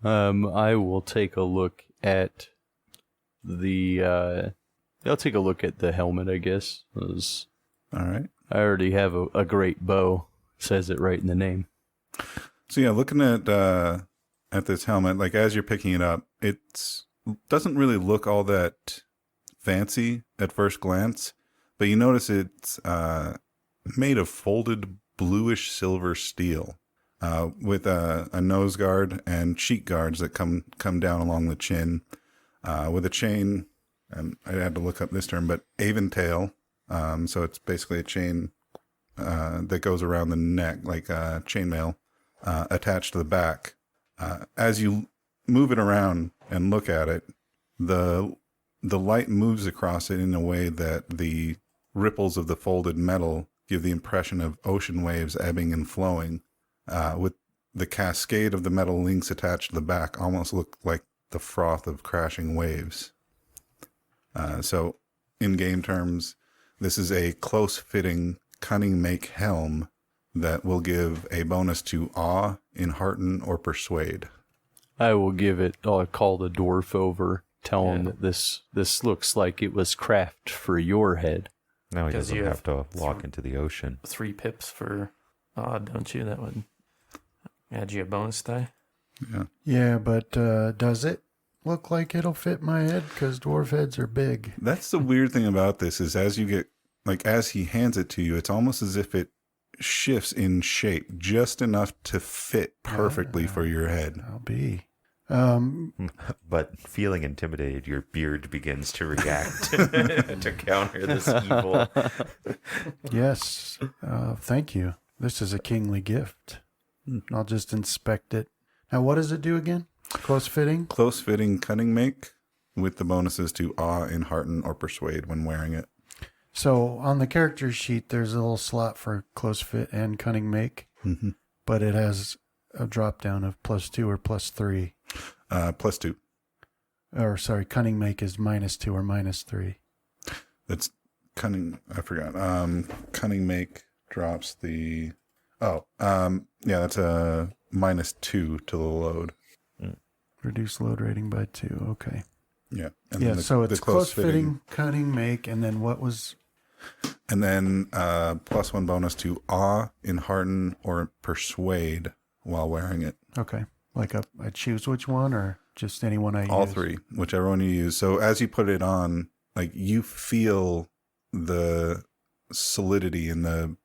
I will take a look at I'll take a look at the helmet, I guess. 'Cause All right. I already have a great bow. Says it right in the name. So yeah, looking at this helmet, like as you're picking it up, it doesn't really look all that fancy at first glance, but you notice it's made of folded bluish silver steel, with a nose guard and cheek guards that come down along the chin, with a chain. And I had to look up this term, but aventail. So it's basically a chain that goes around the neck, like chainmail, attached to the back. As you move it around and look at it, the light moves across it in a way that the ripples of the folded metal give the impression of ocean waves ebbing and flowing, with the cascade of the metal links attached to the back almost look like the froth of crashing waves. So in game terms, this is a close-fitting cunning make helm that will give a bonus to awe, enhearten, or persuade. I will give it. I'll call the dwarf over. Tell him that this looks like it was crafted for your head. Now he 'Cause doesn't you have to have walk into the ocean. 3 pips for odd, don't you? That would add you a bonus die. Yeah. Yeah, but does it look like it'll fit my head? Because dwarf heads are big. That's the weird thing about this is as he hands it to you, it's almost as if it shifts in shape just enough to fit perfectly for your head. I'll be. But feeling intimidated, your beard begins to react to counter this evil. Yes. Thank you. This is a kingly gift. I'll just inspect it. Now, what does it do again? Close fitting? Close-fitting cunning make with the bonuses to awe, enhearten, or persuade when wearing it. So on the character sheet, there's a little slot for close fit and cunning make, but it has a drop down of +2 or +3. +2. Or sorry, cunning make is -2 or -3. That's cunning. I forgot. Cunning make drops the. That's a -2 to the load. Reduce load rating by 2. Okay. Yeah. And Yeah. then So it's close close-fitting. fitting, cunning make, and then what was? And then +1 bonus to awe, enhearten, or persuade while wearing it. Okay. Like I choose which one, or just any one I use? All 3, whichever one you use. So as you put it on, like you feel the solidity and the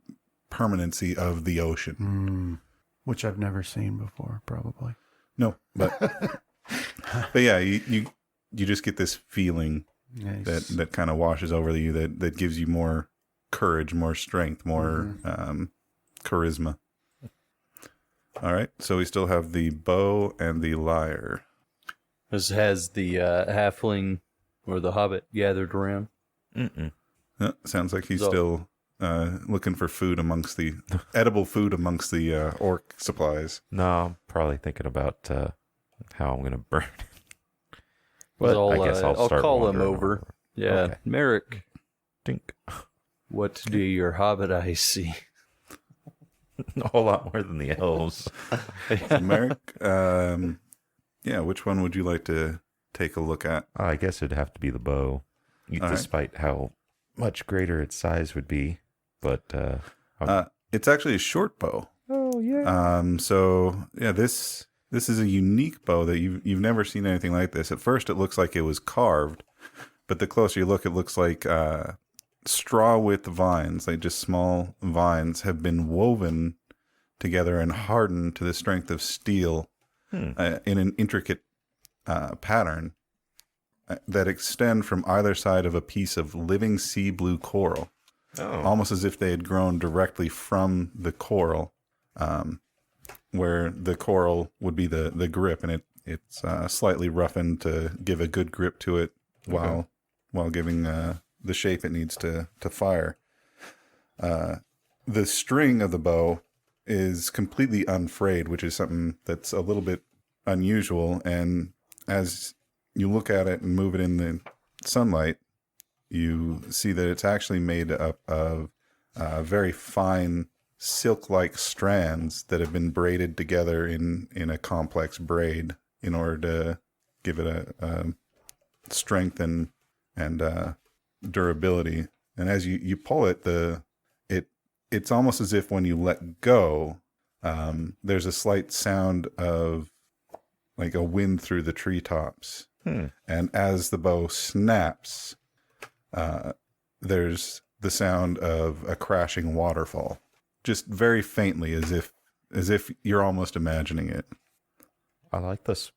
permanency of the ocean. Which I've never seen before, probably. No, but but yeah, you just get this feeling Nice. that kind of washes over you, that gives you more courage, more strength, more charisma. All right, so we still have the bow and the lyre. This has the halfling or the hobbit gathered around. Mm-mm. Sounds like he's So- still looking for food amongst the edible food amongst the orc supplies. No, I'm probably thinking about how I'm going to burn it. But I guess I'll start call him wandering over. Yeah, Okay. Merrick, Dink. what do your hobbit eyes see? A whole lot more than the elves. So Merrick, which one would you like to take a look at? I guess it'd have to be the bow, All right. despite how much greater its size would be. But It's actually a short bow. oh yeah, So yeah, this is a unique bow that you've never seen anything like this. At first, it looks like it was carved, but the closer you look, it looks like straw with vines, like just small vines, have been woven together and hardened to the strength of steel in an intricate pattern that extend from either side of a piece of living sea blue coral, almost as if they had grown directly from the coral, where the coral would be the grip, and it's slightly roughened to give a good grip to it while giving the shape it needs to fire. The string of the bow is completely unfrayed, which is something that's a little bit unusual. And as you look at it and move it in the sunlight, you see that it's actually made up of very fine silk-like strands that have been braided together in a complex braid in order to give it a strength and durability. And as you pull it, it's almost as if when you let go, there's a slight sound of like a wind through the treetops. And as the bow snaps, there's the sound of a crashing waterfall, just very faintly, as if you're almost imagining it. I like this.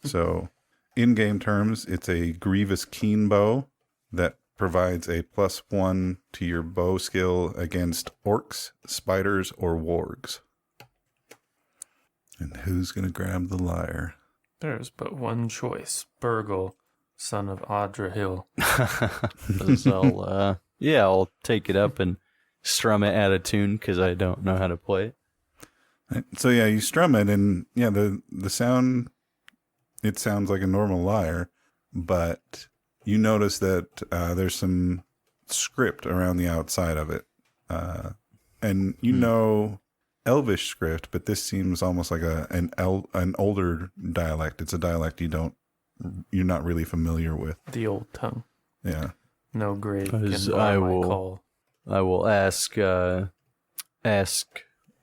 So, in game terms, it's a grievous keen bow that provides a +1 to your bow skill against orcs, spiders, or wargs. And who's gonna grab the lyre? There's but one choice. Burgle, son of Adrahil. So I'll take it up and strum it out of tune because I don't know how to play it. So yeah, you strum it, and yeah, the sound, it sounds like a normal lyre, but you notice that there's some script around the outside of it, and you know Elvish script, but this seems almost like an older dialect. It's a dialect you're not really familiar with. The old tongue. Yeah. No grave can As bar I my will- call. I will ask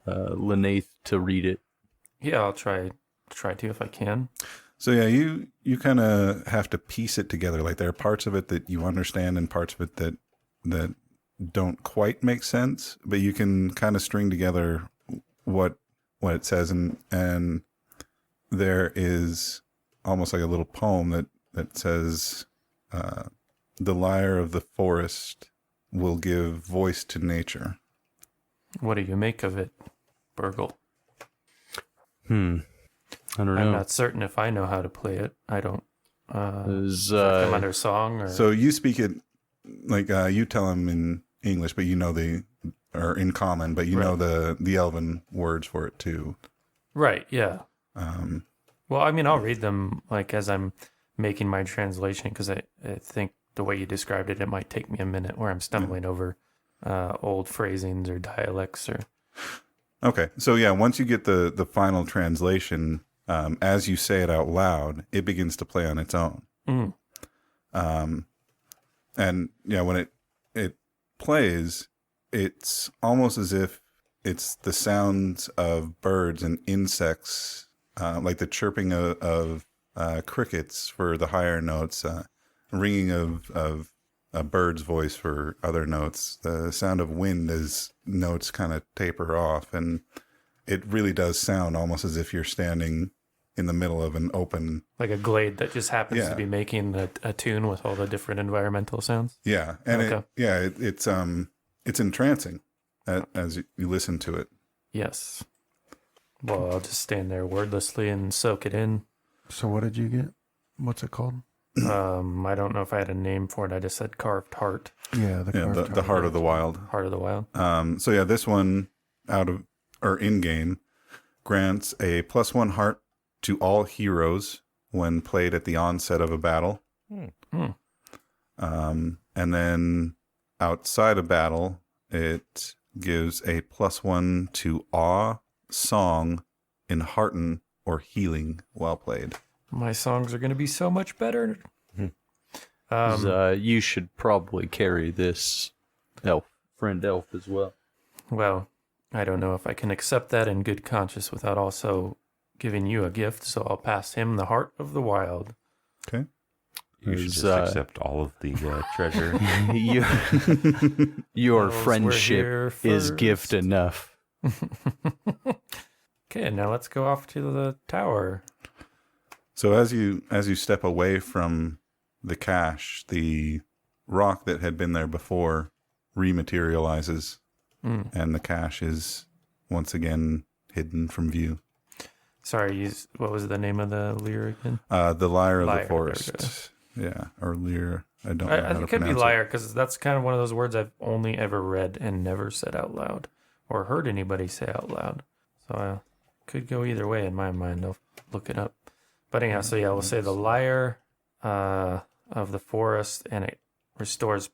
Lenath to read it. Yeah, I'll try to if I can. So yeah, you kind of have to piece it together. Like there are parts of it that you understand and parts of it that don't quite make sense, but you can kind of string together what it says, and there is almost like a little poem that says, the lyre of the forest will give voice to nature. What do you make of it, Burgle? I don't I'm know. not certain if I know how to play it. I don't. Does, Does that come under song or? So you speak it like you tell them in English, but you know or in common, but you know the Elven words for it too. Right. Yeah. Well, I mean, I'll read them like as I'm making my translation because I think the way you described it, it might take me a minute where I'm stumbling over old phrasings or dialects or. Okay, so yeah, once you get the final translation, as you say it out loud, it begins to play on its own. And yeah, when it plays, it's almost as if it's the sounds of birds and insects, like the chirping of crickets for the higher notes, ringing of a bird's voice for other notes, the sound of wind as notes kind of taper off, and it really does sound almost as if you're standing in the middle of an open. Like a glade that just happens Yeah. to be making a tune with all the different environmental sounds. Yeah, and Okay. it's entrancing as you listen to it. Yes. Well, I'll just stand there wordlessly and soak it in. So what did you get? What's it called? I don't know if I had a name for it. I just said carved heart. Yeah, the heart of the wild. Heart of the wild. So yeah, this one in game grants a +1 heart to all heroes when played at the onset of a battle. And then outside of battle, it gives a +1 to awe, song, enhearten, or healing while played. My songs are going to be so much better. 'Cause, you should probably carry this friend elf as well. Well, I don't know if I can accept that in good conscience without also giving you a gift, so I'll pass him the heart of the wild. Okay. You should just Is, accept all of the treasure. Your Those were friendship here is first. gift enough. Okay, now let's go off to the tower. So as you step away from the cache, the rock that had been there before rematerializes, and the cache is once again hidden from view. Sorry, what was the name of the lyre again? The Lyre of Lyre, the Forest. Yeah, or Lyre. I don't know how I to think it could be pronounce lyre because that's kind of one of those words I've only ever read and never said out loud or heard anybody say out loud. So I could go either way in my mind. I'll look it up. But anyhow, so yeah, we'll say the lyre of the forest, and it restores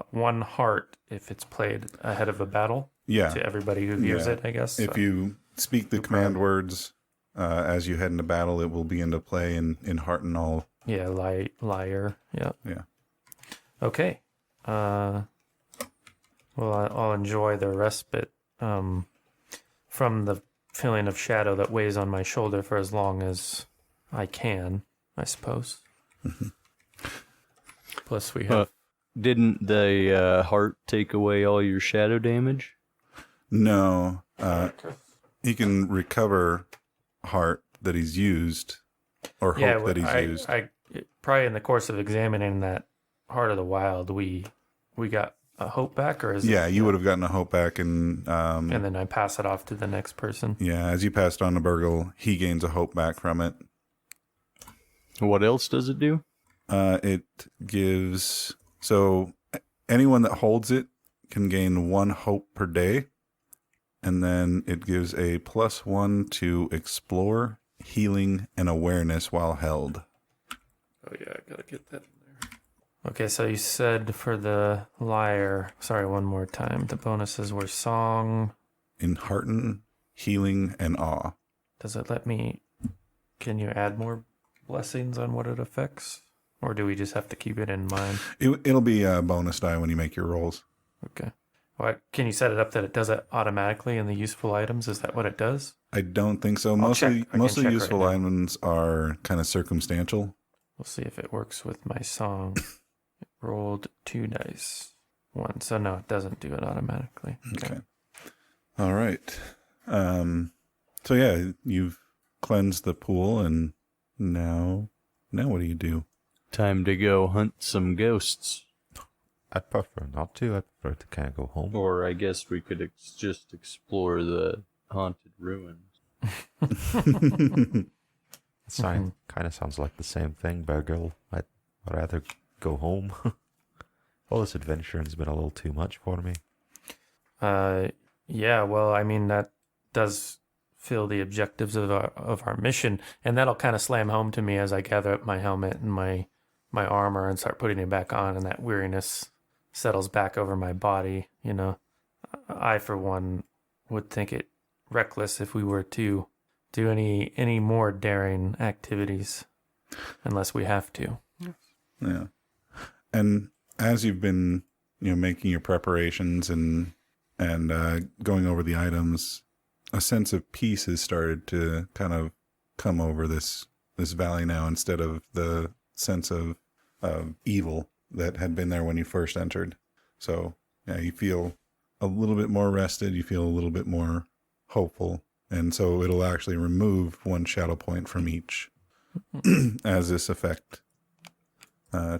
1 heart if it's played ahead of a battle Yeah. to everybody who hears Yeah. it, I guess. If So, you speak the command words as you head into battle, it will be into play in hearten all. yeah, lyre. Yeah. Yeah. Okay. Well, I'll enjoy the respite from the feeling of shadow that weighs on my shoulder for as long as I can, I suppose. Plus, we have. Didn't the heart take away all your shadow damage? No. He can recover heart that he's used or hope that he's used. I probably in the course of examining that heart of the wild, we got a hope back, or is Yeah, it, you would have gotten a hope back, and and then I pass it off to the next person. yeah, as you passed on to Burgle, he gains a hope back from it. What else does it do? It gives anyone that holds it can gain 1 hope per day, and then it gives a +1 to explore, healing, and awareness while held. Oh yeah, I gotta get that in there. Okay, so you said for the lyre, sorry, one more time. The bonuses were song. Enhearten, healing, and awe. Does it let me? Can you add more blessings on what it affects, or do we just have to keep it in mind? It'll be a bonus die when you make your rolls. Okay. Well, can you set it up that it does it automatically in the useful items? Is that what it does? I don't think so. I'll Mostly check. I can check right useful now. items are kind of circumstantial. We'll see if it works with my song. It rolled 2 dice. 1. So no, it doesn't do it automatically. Okay. All right. So yeah, you've cleansed the pool, and now what do you do? Time to go hunt some ghosts. I prefer not to. I prefer to kind of go home. Or I guess we could just explore the haunted ruins. Kind of sounds like the same thing, Burgle. I'd rather go home. All this adventuring's been a little too much for me. Yeah, well, I mean, that does fill the objectives of our mission, and that'll kind of slam home to me as I gather up my helmet and my armor and start putting it back on, and that weariness settles back over my body. You know, I, for one, would think it reckless if we were to do any more daring activities unless we have to. Yeah. And as you've been, making your preparations and going over the items, a sense of peace has started to kind of come over this valley now, instead of the sense of evil that had been there when you first entered. So yeah, you feel a little bit more rested. You feel a little bit more hopeful. And so it'll actually remove 1 shadow point from each as this effect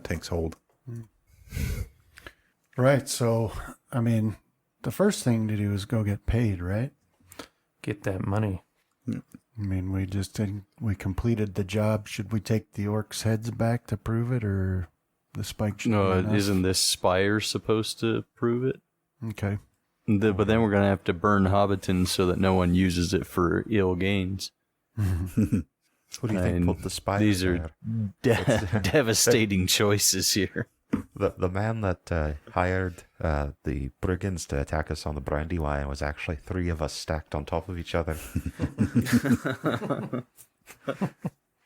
takes hold. Right. So, I mean, the first thing to do is go get paid, right? Get that money. I mean, we completed the job. Should we take the orcs' heads back to prove it, or the spike should No, be enough? isn't this spire supposed to prove it? Okay. But then we're going to have to burn Hobbiton so that no one uses it for ill gains. What do you think And put the spire these are there? devastating choices here. The man that hired the brigands to attack us on the Brandywine was actually 3 of us stacked on top of each other.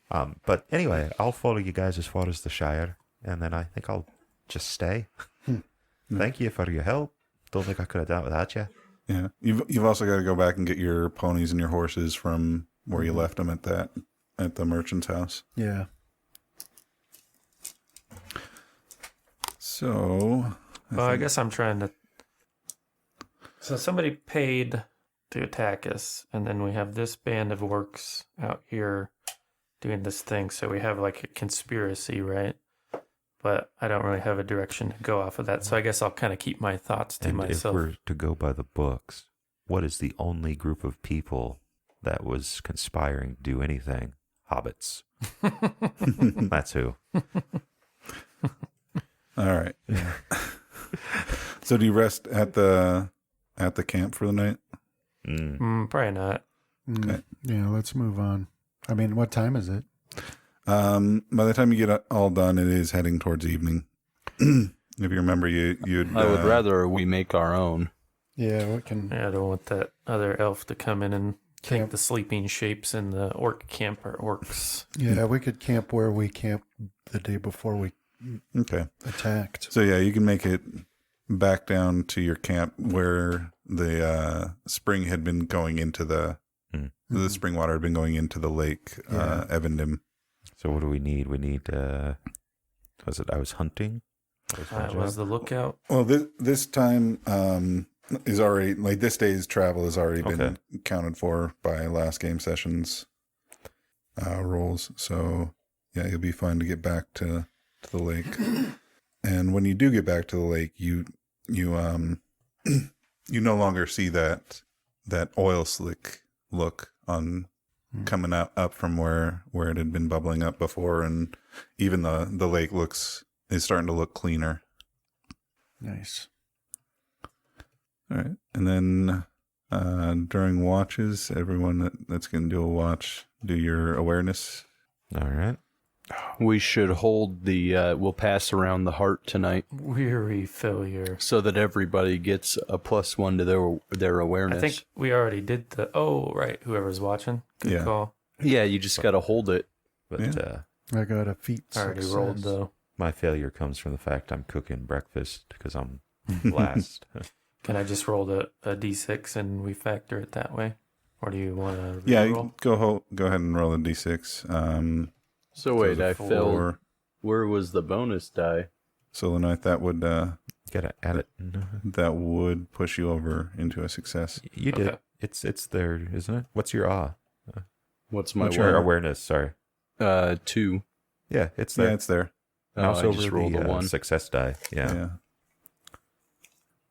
But anyway, I'll follow you guys as far as the Shire, and then I think I'll just stay. Thank you for your help. Don't think I could have done it without you. Yeah, you've also got to go back and get your ponies and your horses from where you left them at the merchant's house. Yeah. So, I guess I'm trying to. So somebody paid to attack us, and then we have this band of orcs out here doing this thing. So we have like a conspiracy, right? But I don't really have a direction to go off of that. So I guess I'll kind of keep my thoughts to And myself. if we're to go by the books, what is the only group of people that was conspiring to do anything? Hobbits. That's who. all right. So do you rest at the camp for the night? Probably not. Okay. Yeah, let's move on. I mean, what time is it? By the time you get all done, it is heading towards evening. If you remember, you'd. I would rather we make our own. Yeah, we can. Yeah, I don't want that other elf to come in and take Camp. the sleeping shapes in the orc camp or orcs. Yeah, we could camp where we camped the day before we Okay. attacked. So yeah, you can make it back down to your camp where the spring had been going into the spring water had been going into the lake, Evandim. So what do we need? We need, was it I was hunting? That was the lookout. Well, this time is already, like, this day's travel has already been accounted for by last game sessions rolls. So yeah, you'll be fine to get back to the lake. And when you do get back to the lake, you you no longer see that oil slick look on coming up from where it had been bubbling up before, and even the lake is starting to look cleaner. Nice. All right, and then during watches, everyone that's going to do a watch, do your awareness. All right. We should hold we'll pass around the heart tonight Weary failure. so that everybody gets a +1 to their awareness. I think we already did the. Oh, right. Whoever's watching. Good Yeah. call. Yeah, you just got to hold it. But Yeah. I got a feat I already success. rolled, though. my failure comes from the fact I'm cooking breakfast because I'm last. Can I just roll a d6 and we factor it that way? Or do you want to Yeah, roll? you go ahead and roll a d6. So wait, I four. failed. Where was the bonus die? So the night that would Gotta add it. that would push you over into a success. You did. Okay. It's there, isn't it? What's your What's my What's your awareness? Sorry. 2. Yeah, it's Yeah, there. it's there. Mouse I over just rolled the a 1. success die. Yeah.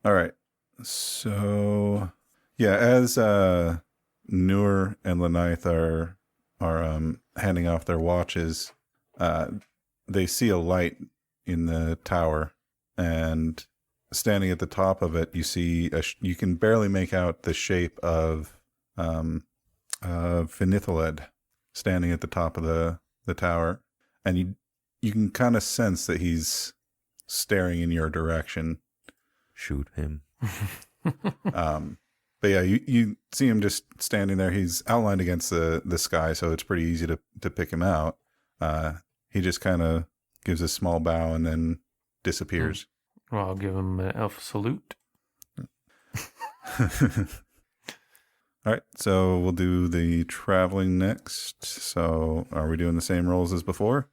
All right. So yeah, as Nur and Lenaith are handing off their watches, they see a light in the tower, and standing at the top of it, you see you can barely make out the shape of Finithaled standing at the top of the tower, and you can kind of sense that he's staring in your direction. Shoot him. But yeah, you see him just standing there. He's outlined against the sky, so it's pretty easy to pick him out. He just kind of gives a small bow and then disappears. Well, I'll give him an elf salute. All right, so we'll do the traveling next. So are we doing the same rolls as before?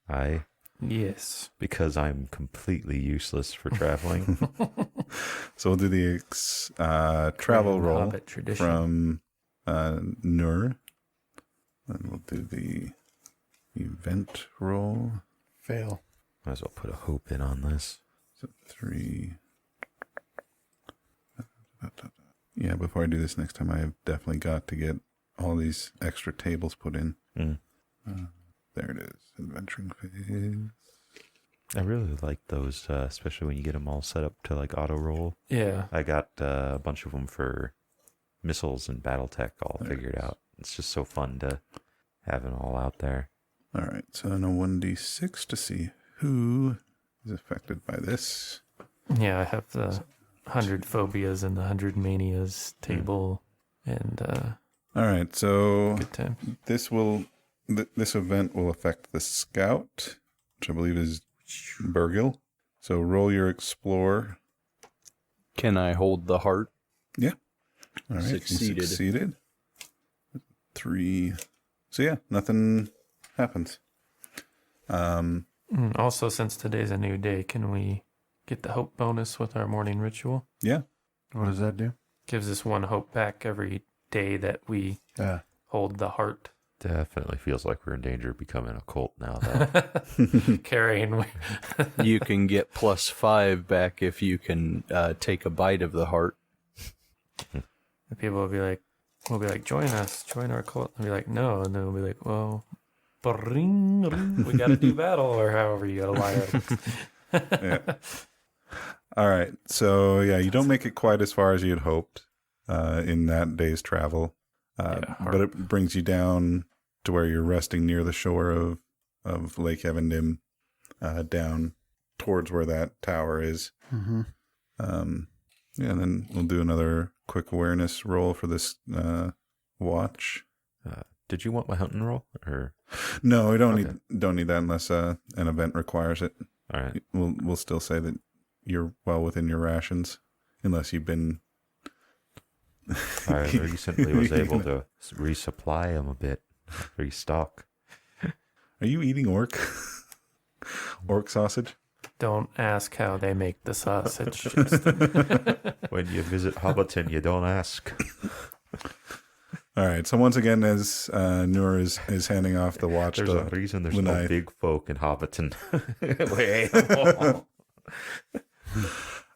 Yes. Because I'm completely useless for traveling. So we'll do the travel Random roll Hobbit tradition. from Nur. And we'll do the event roll. Fail. Might as well put a hope in on this. So 3. Yeah, before I do this next time, I have definitely got to get all these extra tables put in. Mm. There it is, adventuring phase. I really like those, especially when you get them all set up to like auto roll. Yeah. I got a bunch of them for missiles and battle tech all figured out. It's just so fun to have them all out there. All right, so on a 1d6 to see who is affected by this. Yeah, I have the 100 phobias and the 100 manias table, and All right, so good time. this event will affect the scout, which I believe is Burgil. So roll your explore. Can I hold the heart? Yeah. All right. Succeeded. You succeeded. 3. So yeah, nothing happens. Also, since today's a new day, can we get the hope bonus with our morning ritual? Yeah. What does that do? Gives us 1 hope back every day that we hold the heart. Definitely feels like we're in danger of becoming a cult now, though. Carrying. You can get +5 back if you can take a bite of the heart. The people will be like, join us, join our cult. I'll be like, no. And then we'll be like, well, ring, we got to do battle, or however you got to lie. Yeah. All right. So yeah, you don't make it quite as far as you'd hoped in that day's travel, but it brings you down to where you're resting near the shore of Lake Evandim, down towards where that tower is. Mm-hmm. Yeah, and then we'll do another quick awareness roll for this watch. Did you want my hunting roll? Or No, we don't need that unless an event requires it. all right. We'll still say that you're well within your rations, unless you've been. I recently was able to resupply them a bit, restock. Are you eating orc sausage? Don't ask how they make the sausage, Justin. When you visit Hobbiton, you don't ask. All right. So once again, as Noor is handing off the watch, There's to a reason there's Lanai. no big folk in Hobbiton. Wait.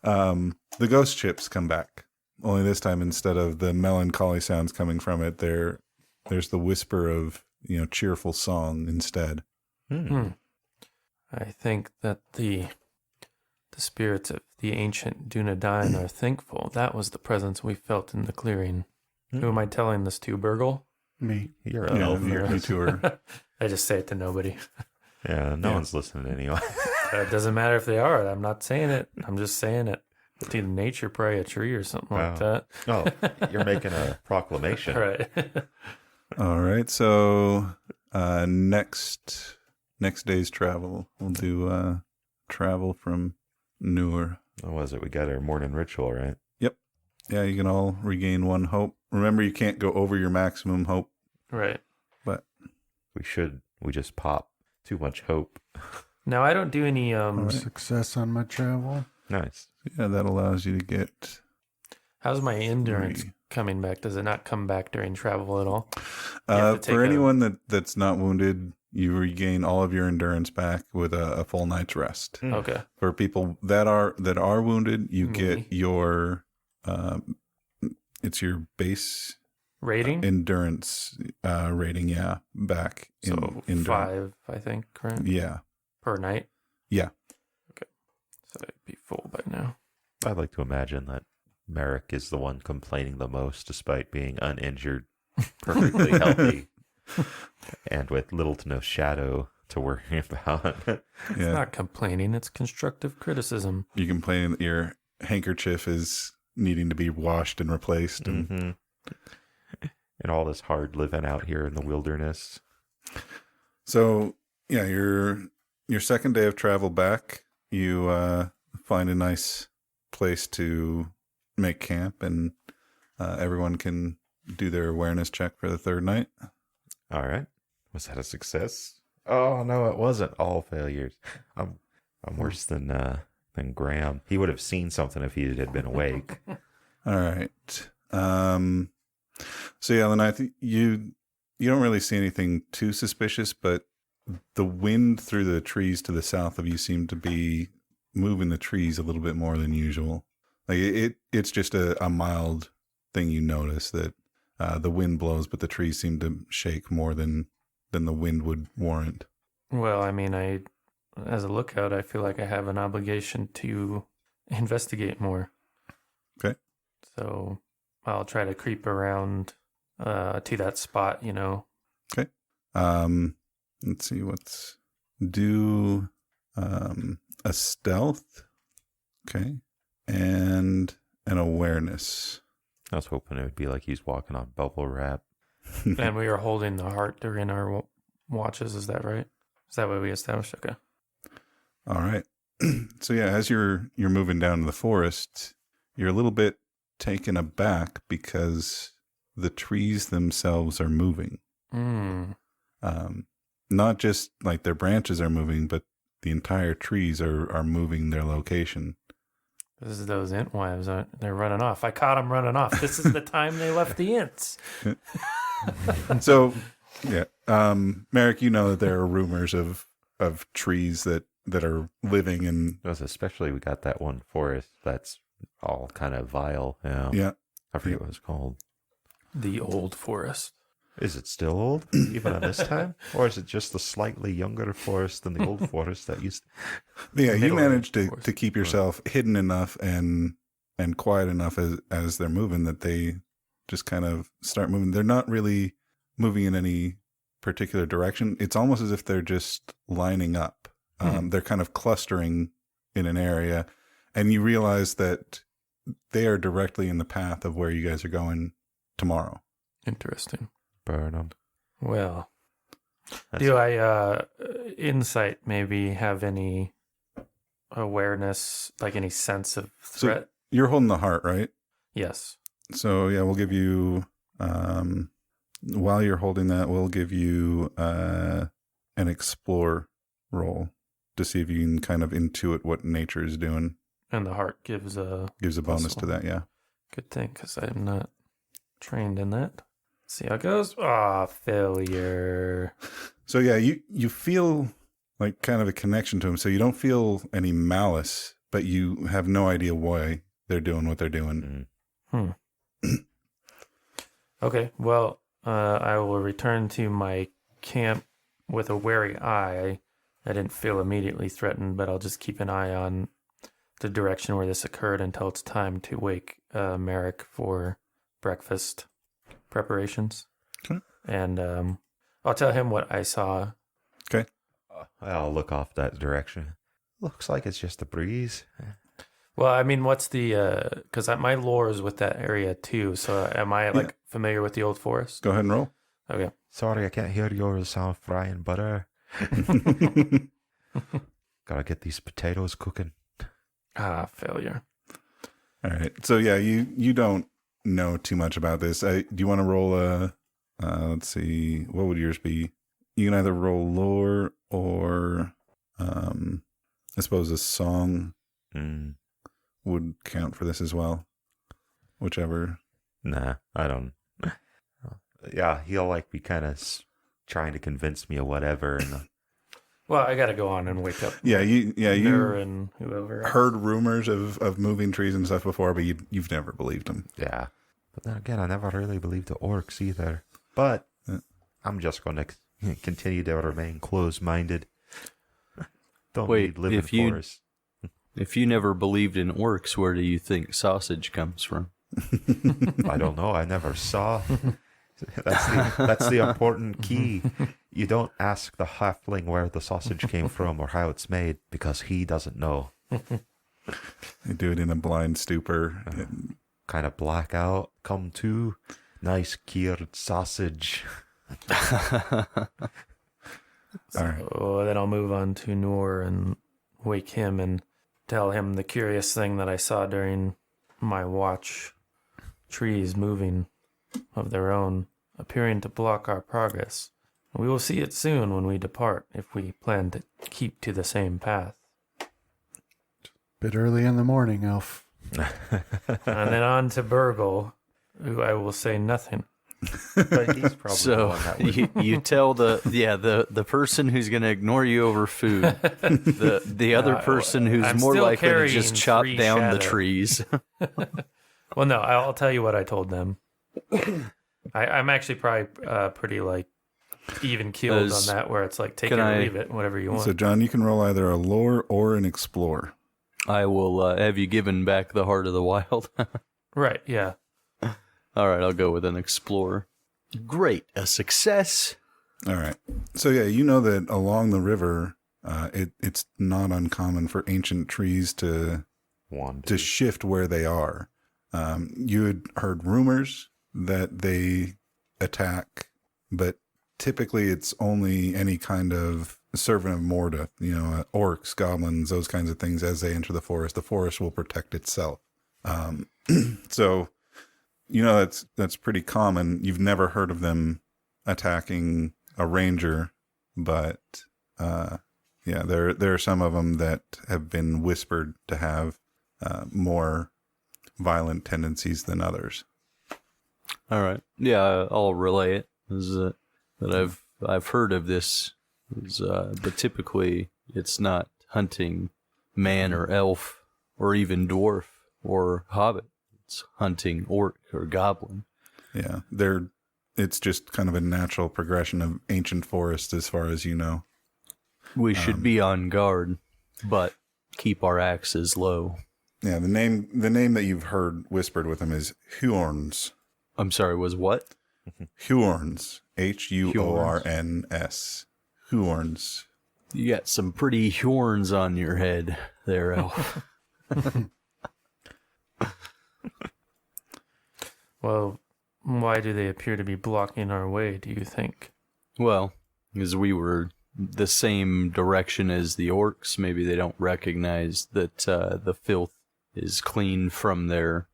The ghost chips come back. Only this time, instead of the melancholy sounds coming from it, there's the whisper of cheerful song instead. I think that the spirits of the ancient Dunedain are thankful. That was the presence we felt in the clearing. Who am I telling this to, Burgle? Me. You're an elf. You two are. I just say it to nobody. Yeah, no one's listening anyway. It doesn't matter if they are. I'm not saying it. I'm just saying it. It's either nature, pray a tree, or something like that. Oh, you're making a proclamation. Right. All right. So next day's travel, we'll do travel from Noor. What was it? We got our morning ritual, right? Yep. Yeah, you can all regain 1 hope. Remember, you can't go over your maximum hope. Right. But We just pop too much hope. Now, I don't do any... Success on my travel. Nice. yeah, that allows you to get. How's my endurance 3. coming back? Does it not come back during travel at all? have to take For a- anyone that's not wounded, you regain all of your endurance back with a full night's rest. Okay. For people that are wounded, you Me. get your it's your base Rating? endurance rating, back in So endurance. 5, I think, right? Yeah. Per night? Yeah. So it'd be full by now. I'd like to imagine that Merrick is the one complaining the most despite being uninjured, perfectly healthy, and with little to no shadow to worry about. It's Yeah. not complaining, it's constructive criticism. You complain that your handkerchief is needing to be washed and replaced, and Mm-hmm. And all this hard living out here in the wilderness. so yeah, your second day of travel back, you find a nice place to make camp, and everyone can do their awareness check for the third night. All right. Was that a success? Oh no, it wasn't. All failures. I'm worse than Graham. He would have seen something if he had been awake. All right. So yeah, Lynn, I think you don't really see anything too suspicious, but the wind through the trees to the south of you seemed to be moving the trees a little bit more than usual. Like it's just a mild thing you notice that the wind blows, but the trees seem to shake more than the wind would warrant. Well, I mean, as a lookout, I feel like I have an obligation to investigate more. Okay. So I'll try to creep around to that spot, Okay. Let's see. Do a stealth. Okay. And an awareness. I was hoping it would be like he's walking on bubble wrap. And we are holding the heart during our watches. Is that right? Is that what we established? Okay. All right. So yeah, as you're moving down to the forest, you're a little bit taken aback because the trees themselves are moving. Not just like their branches are moving, but the entire trees are moving their location. This is those int wives. They're running off. I caught them running off. This is the time they left the ints. So, yeah, Merrick, you know that there are rumors of trees that are living in. Especially we got that one forest that's all kind of vile. Yeah. I forget what it's called. The old forest. Is it still old, even at this time? Or is it just the slightly younger forest than the old forest that used to... Yeah, you managed to forest. keep yourself hidden enough and quiet enough as they're moving that they just kind of start moving. They're not really moving in any particular direction. It's almost as if they're just lining up. They're kind of clustering in an area, and you realize that they are directly in the path of where you guys are going tomorrow. Interesting. burn them? Well, do I insight maybe have any awareness, like any sense of threat? So you're holding the heart, right? Yes. So yeah, we'll give you while you're holding that, we'll give you an explore roll to see if you can kind of intuit what nature is doing. And the heart gives a bonus to that, yeah. Good thing, because I'm not trained in that. See how it goes. Ah, failure. So yeah, you feel like kind of a connection to him. So you don't feel any malice, but you have no idea why they're doing what they're doing. Okay, well, I will return to my camp with a wary eye. I didn't feel immediately threatened, but I'll just keep an eye on the direction where this occurred until it's time to wake Merrick for breakfast preparations. Okay. And I'll tell him what I saw. Okay. I'll look off that direction. Looks like it's just a breeze. Well, I mean, what's the, because my lore is with that area too, so am I like familiar with the old forest? Go ahead and roll. Okay. Sorry, I can't hear yours sound frying butter. Gotta get these potatoes cooking. Ah, failure. All right. So yeah, you don't know too much about this. Do you want to roll a, let's see, what would yours be? You can either roll lore or, I suppose a song would count for this as well. Whichever. Nah, I don't. Yeah, he'll like be kind of trying to convince me of whatever. And Well, I got to go on and wake up. Yeah, you and whoever else. heard rumors of moving trees and stuff before, but you've never believed them. yeah, but then again, I never really believed the orcs either. But I'm just going to continue to remain closed-minded. Don't need living forests. If you never believed in orcs, where do you think sausage comes from? I don't know. I never saw. That's the important key. You don't ask the halfling where the sausage came from or how it's made because he doesn't know. They do it in a blind stupor. Kind of black out. Come to. Nice cured sausage. All right. So then I'll move on to Noor and wake him and tell him the curious thing that I saw during my watch. Trees moving of their own, appearing to block our progress. We will see it soon when we depart, if we plan to keep to the same path. Bit early in the morning, Elf. And then on to Burgle, who I will say nothing. But he's probably the So one that would... you tell the person who's going to ignore you over food, the other person who's I'm more still likely to just carrying chop free down the shadow. trees. Well, no, I'll tell you what I told them. I'm actually probably pretty like even keeled on that, where it's like take it or leave it, whatever you want. So, John, you can roll either a lore or an explore. I will have you given back the Heart of the Wild. Right, yeah. All right, I'll go with an explorer. Great, a success. All right. So, yeah, you know that along the river, it's not uncommon for ancient trees to shift where they are. You had heard rumors that they attack, but typically it's only any kind of servant of Morda, orcs, goblins, those kinds of things. As they enter the forest will protect itself. So, that's pretty common. You've never heard of them attacking a ranger, but there are some of them that have been whispered to have more violent tendencies than others. All right, yeah, I'll relay it. That I've heard of this, but typically it's not hunting man or elf or even dwarf or hobbit. It's hunting orc or goblin. Yeah, it's just kind of a natural progression of ancient forests, as far as you know. We should be on guard, but keep our axes low. Yeah, the name that you've heard whispered with them is Huorns. I'm sorry, was what? Huorns. Huorns. Huorns. You got some pretty horns on your head there, elf. Well, why do they appear to be blocking our way, do you think? Well, because we were the same direction as the orcs, maybe they don't recognize that the filth is clean from their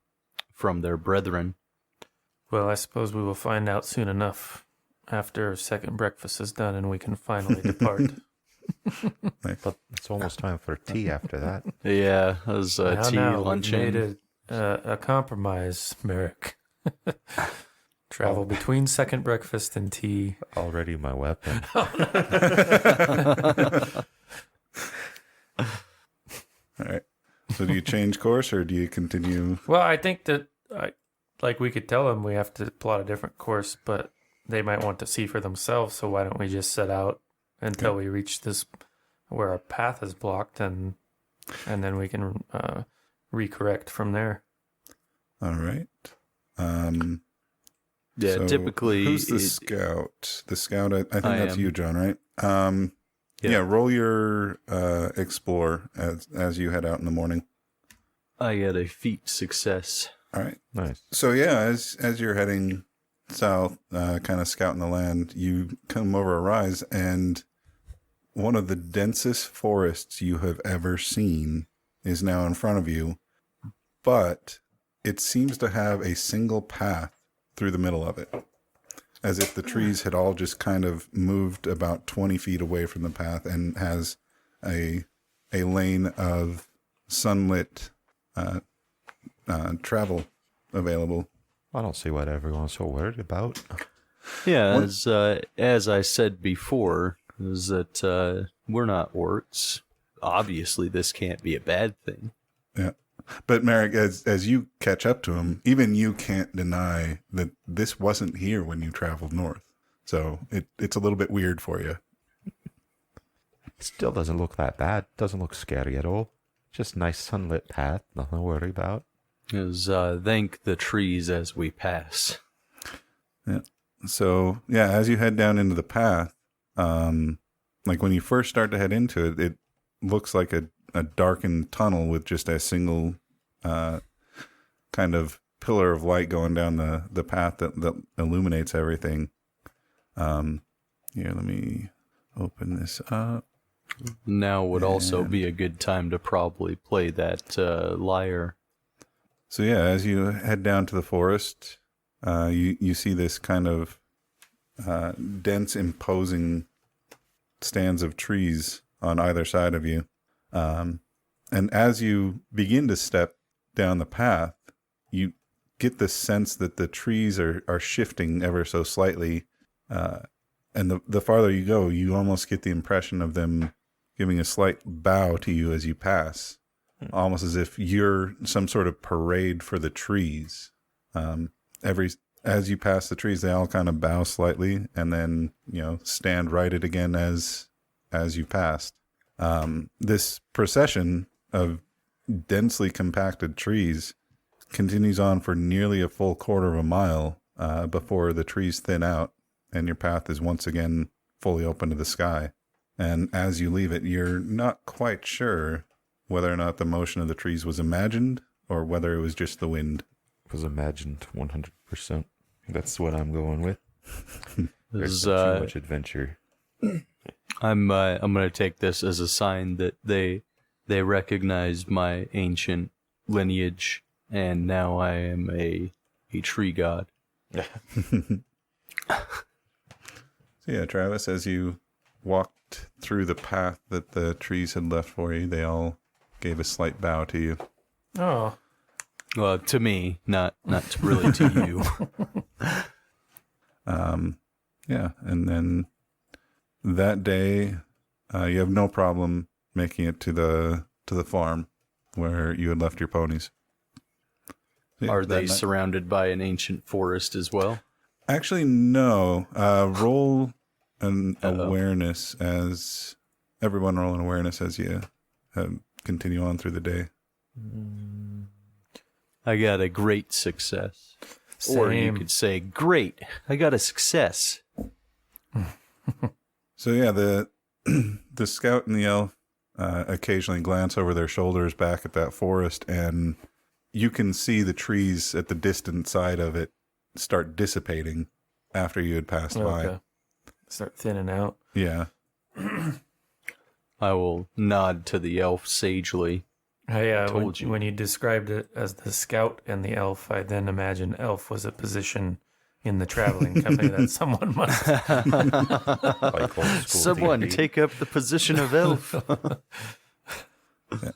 brethren. Well, I suppose we will find out soon enough after second breakfast is done and we can finally depart. But it's almost time for tea after that. Yeah, it was tea, lunch, we made a compromise, Merrick. Travel between second breakfast and tea. Already my weapon. All right. So do you change course or do you continue? Well, I think that we could tell them we have to plot a different course, but they might want to see for themselves. So why don't we just set out until we reach this where our path is blocked, and then we can recorrect from there. All right. Yeah, so typically. Who's the scout? The scout, I think that's you, John, right? Yeah, roll your explore as you head out in the morning. I got a feat success. All right. Nice. So, yeah, as you're heading south, kind of scouting the land, you come over a rise, and one of the densest forests you have ever seen is now in front of you, but it seems to have a single path through the middle of it, as if the trees had all just kind of moved about 20 feet away from the path, and has a lane of sunlit travel available. I don't see what everyone's so worried about. Yeah, as I said before, is that we're not orcs. Obviously, this can't be a bad thing. Yeah. But Merrick, as you catch up to him, even you can't deny that this wasn't here when you traveled north. So it's a little bit weird for you. It still doesn't look that bad. Doesn't look scary at all. Just nice sunlit path. Nothing to worry about. Is thank the trees as we pass. Yeah. So, yeah, as you head down into the path, like when you first start to head into it, it looks like a darkened tunnel with just a single kind of pillar of light going down the path that illuminates everything. Here, let me open this up. Now would also be a good time to probably play that lyre. So yeah, as you head down to the forest, you see this kind of dense, imposing stands of trees on either side of you. And as you begin to step down the path, you get the sense that the trees are shifting ever so slightly. And the farther you go, you almost get the impression of them giving a slight bow to you as you pass, almost as if you're some sort of parade for the trees. Every as you pass the trees, they all kind of bow slightly and then, stand righted again as you passed. This procession of densely compacted trees continues on for nearly a full quarter of a mile before the trees thin out and your path is once again fully open to the sky. And as you leave it, you're not quite sure whether or not the motion of the trees was imagined or whether it was just the wind. It was imagined 100%. That's what I'm going with. There's Is, too much adventure. I'm going to take this as a sign that they recognize my ancient lineage, and now I am a tree god. So yeah, Travis, as you walked through the path that the trees had left for you, they all gave a slight bow to you. Oh, Well, to me, not really to you. Yeah, and then that day, you have no problem making it to the farm where you had left your ponies. Yeah, Are that they night- surrounded by an ancient forest as well? Actually, no. Roll an Uh-oh. awareness as everyone roll an awareness as you continue on through the day. I got a great success. Or you same. could say, great, I got a success. So yeah, the the scout and the elf occasionally glance over their shoulders back at that forest, and you can see the trees at the distant side of it start dissipating after you had passed by. Okay. Start thinning out. Yeah. I will nod to the elf sagely. Hey, Told you. when you described it as the scout and the elf, I then imagined elf was a position in the traveling company that someone must. Like old school Someone D&D. take up the position of elf. But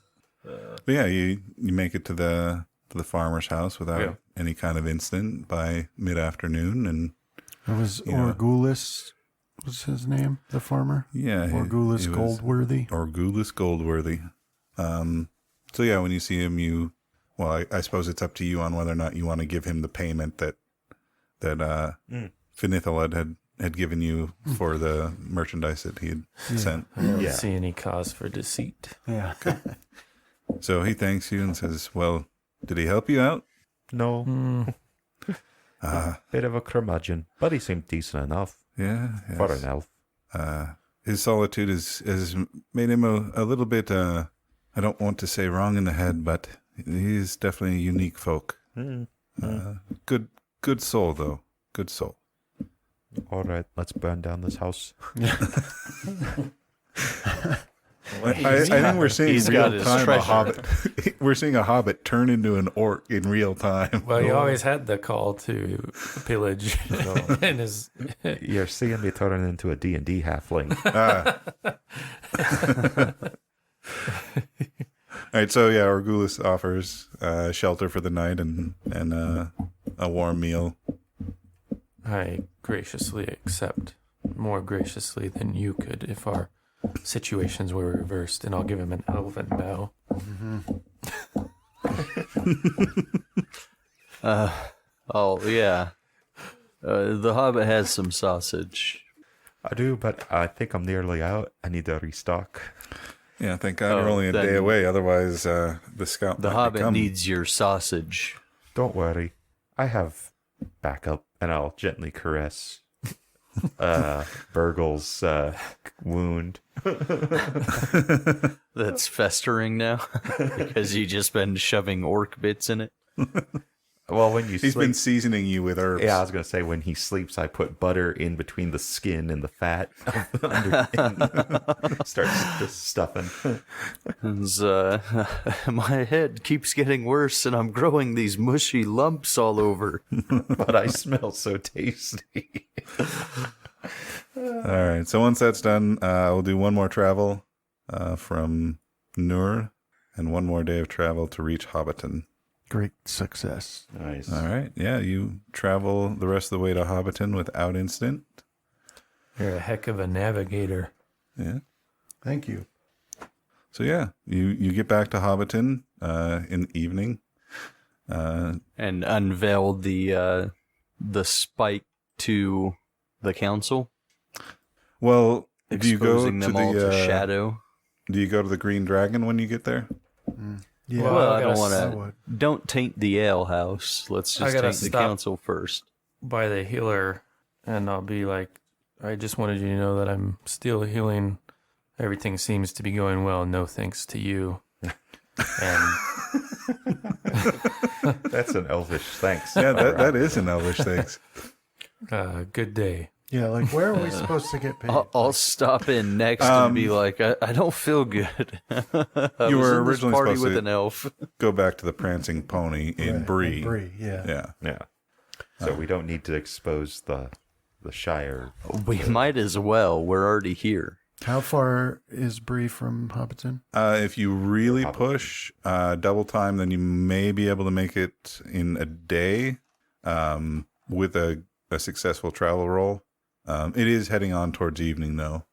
yeah, you make it to the farmer's house without Yeah. any kind of incident by mid-afternoon, and It was Yeah. Orgulis, was his name, the farmer? yeah, Orgulis he was Goldworthy. Orgulis Goldworthy. So yeah, when you see him, I suppose it's up to you on whether or not you want to give him the payment that Finithaled had given you for the merchandise that he had sent. I don't Yeah. see any cause for deceit. Yeah. So he thanks you and says, "Well, did he help you out?" No, Uh, bit of a curmudgeon, but he seemed decent enough yeah. for yes. an elf. His solitude has made him a little bit, I don't want to say wrong in the head, but he's definitely a unique folk. Good soul, though. Good soul. All right, let's burn down this house. I think we're seeing he's got real his time a treasure. hobbit. We're seeing a hobbit turn into an orc in real time. Well, you always had the call to pillage, and his You're seeing me turn into a D&D halfling. All right, so yeah, Orgulis offers shelter for the night and a warm meal. I graciously accept, more graciously than you could if our situations were reversed, and I'll give him an elven bow. Oh, yeah. The Hobbit has some sausage. I do, but I think I'm nearly out. I need to restock. Yeah, thank God Oh, we're only a then- day away. Otherwise, the scout The might Hobbit become... needs your sausage. Don't worry. I have backup, and I'll gently caress Burgle's wound. That's festering now because you just been shoving orc bits in it. Well, when you He's sleep, been seasoning you with herbs. yeah, I was gonna say when he sleeps, I put butter in between the skin and the fat, and starts just stuffing. It's, my head keeps getting worse and I'm growing these mushy lumps all over. But I smell so tasty. All right. So once that's done, we'll do one more travel from Nur and one more day of travel to reach Hobbiton. Great success. Nice. All right. Yeah, you travel the rest of the way to Hobbiton without incident. You're a heck of a navigator. Yeah. Thank you. So yeah, you get back to Hobbiton in the evening. And unveiled the the spike to the council, Well, do you go exposing to them all to the shadow. do you go to the Green Dragon when you get there? Yeah, Well, I I don't gotta want I to. would. Don't taint the ale house. Let's just gotta taint the stop. council first. By the healer, and I'll be like, I just wanted you to know that I'm still healing. Everything seems to be going well. No thanks to you. And That's an elvish thanks. Yeah, that is an elvish things. good day. Yeah, like where are we supposed to get paid? I'll stop in next and be like, I don't feel good. I You was were in this originally party supposed with to- an elf. Go back to the Prancing Pony in Right, Bree. Bree, yeah. Yeah. Yeah. So we don't need to expose the Shire. We might as well. We're already here. How far is Bree from Hobbiton? If you really push double time, then you may be able to make it in a day with a successful travel roll. It is heading on towards evening, though,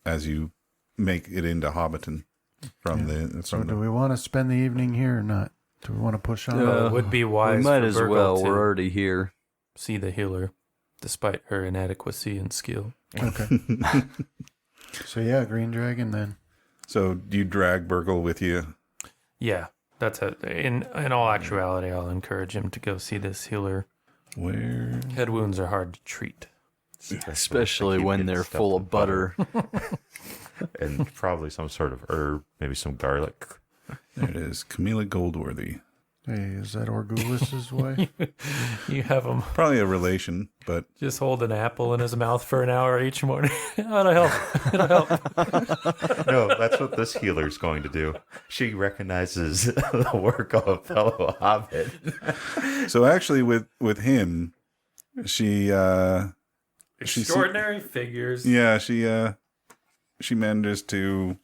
as you make it into Hobbiton from the. So From do the we want to spend the evening here or not? Do we want to push on? It would be wise We might for as Virgil well. to We're already here. see the healer, despite her inadequacy and skill. Okay. So yeah, Green Dragon then. so do you drag Burgle with you? Yeah, that's it. In all actuality, I'll encourage him to go see this healer. Where? Head wounds are hard to treat. Especially Keep when getting they're stuffed full with of butter. And probably some sort of herb, maybe some garlic. There it is. Camilla Goldworthy. Hey, is that Orgulis's wife? You have him Probably a relation, but just hold an apple in his mouth for an hour each morning. It'll help. It'll help. No, that's what this healer's going to do. She recognizes the work of a fellow hobbit. so actually with him, she Extraordinary figures. yeah, she manages to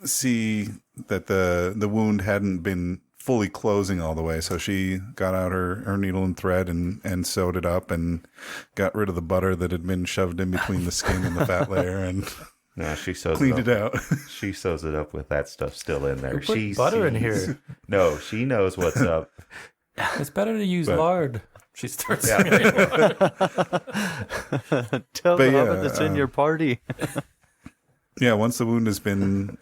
see that the wound hadn't been fully closing all the way, so she got out her needle and thread and sewed it up and got rid of the butter that had been shoved in between the skin and the fat layer and No, she sews cleaned it it up. out. She sews it up with that stuff still in there. Put She butter in sees- here. No, she knows what's up. It's better to use But- lard. She starts. Yeah. Tell But the yeah, hobbit that's in your party. Yeah, once the wound has been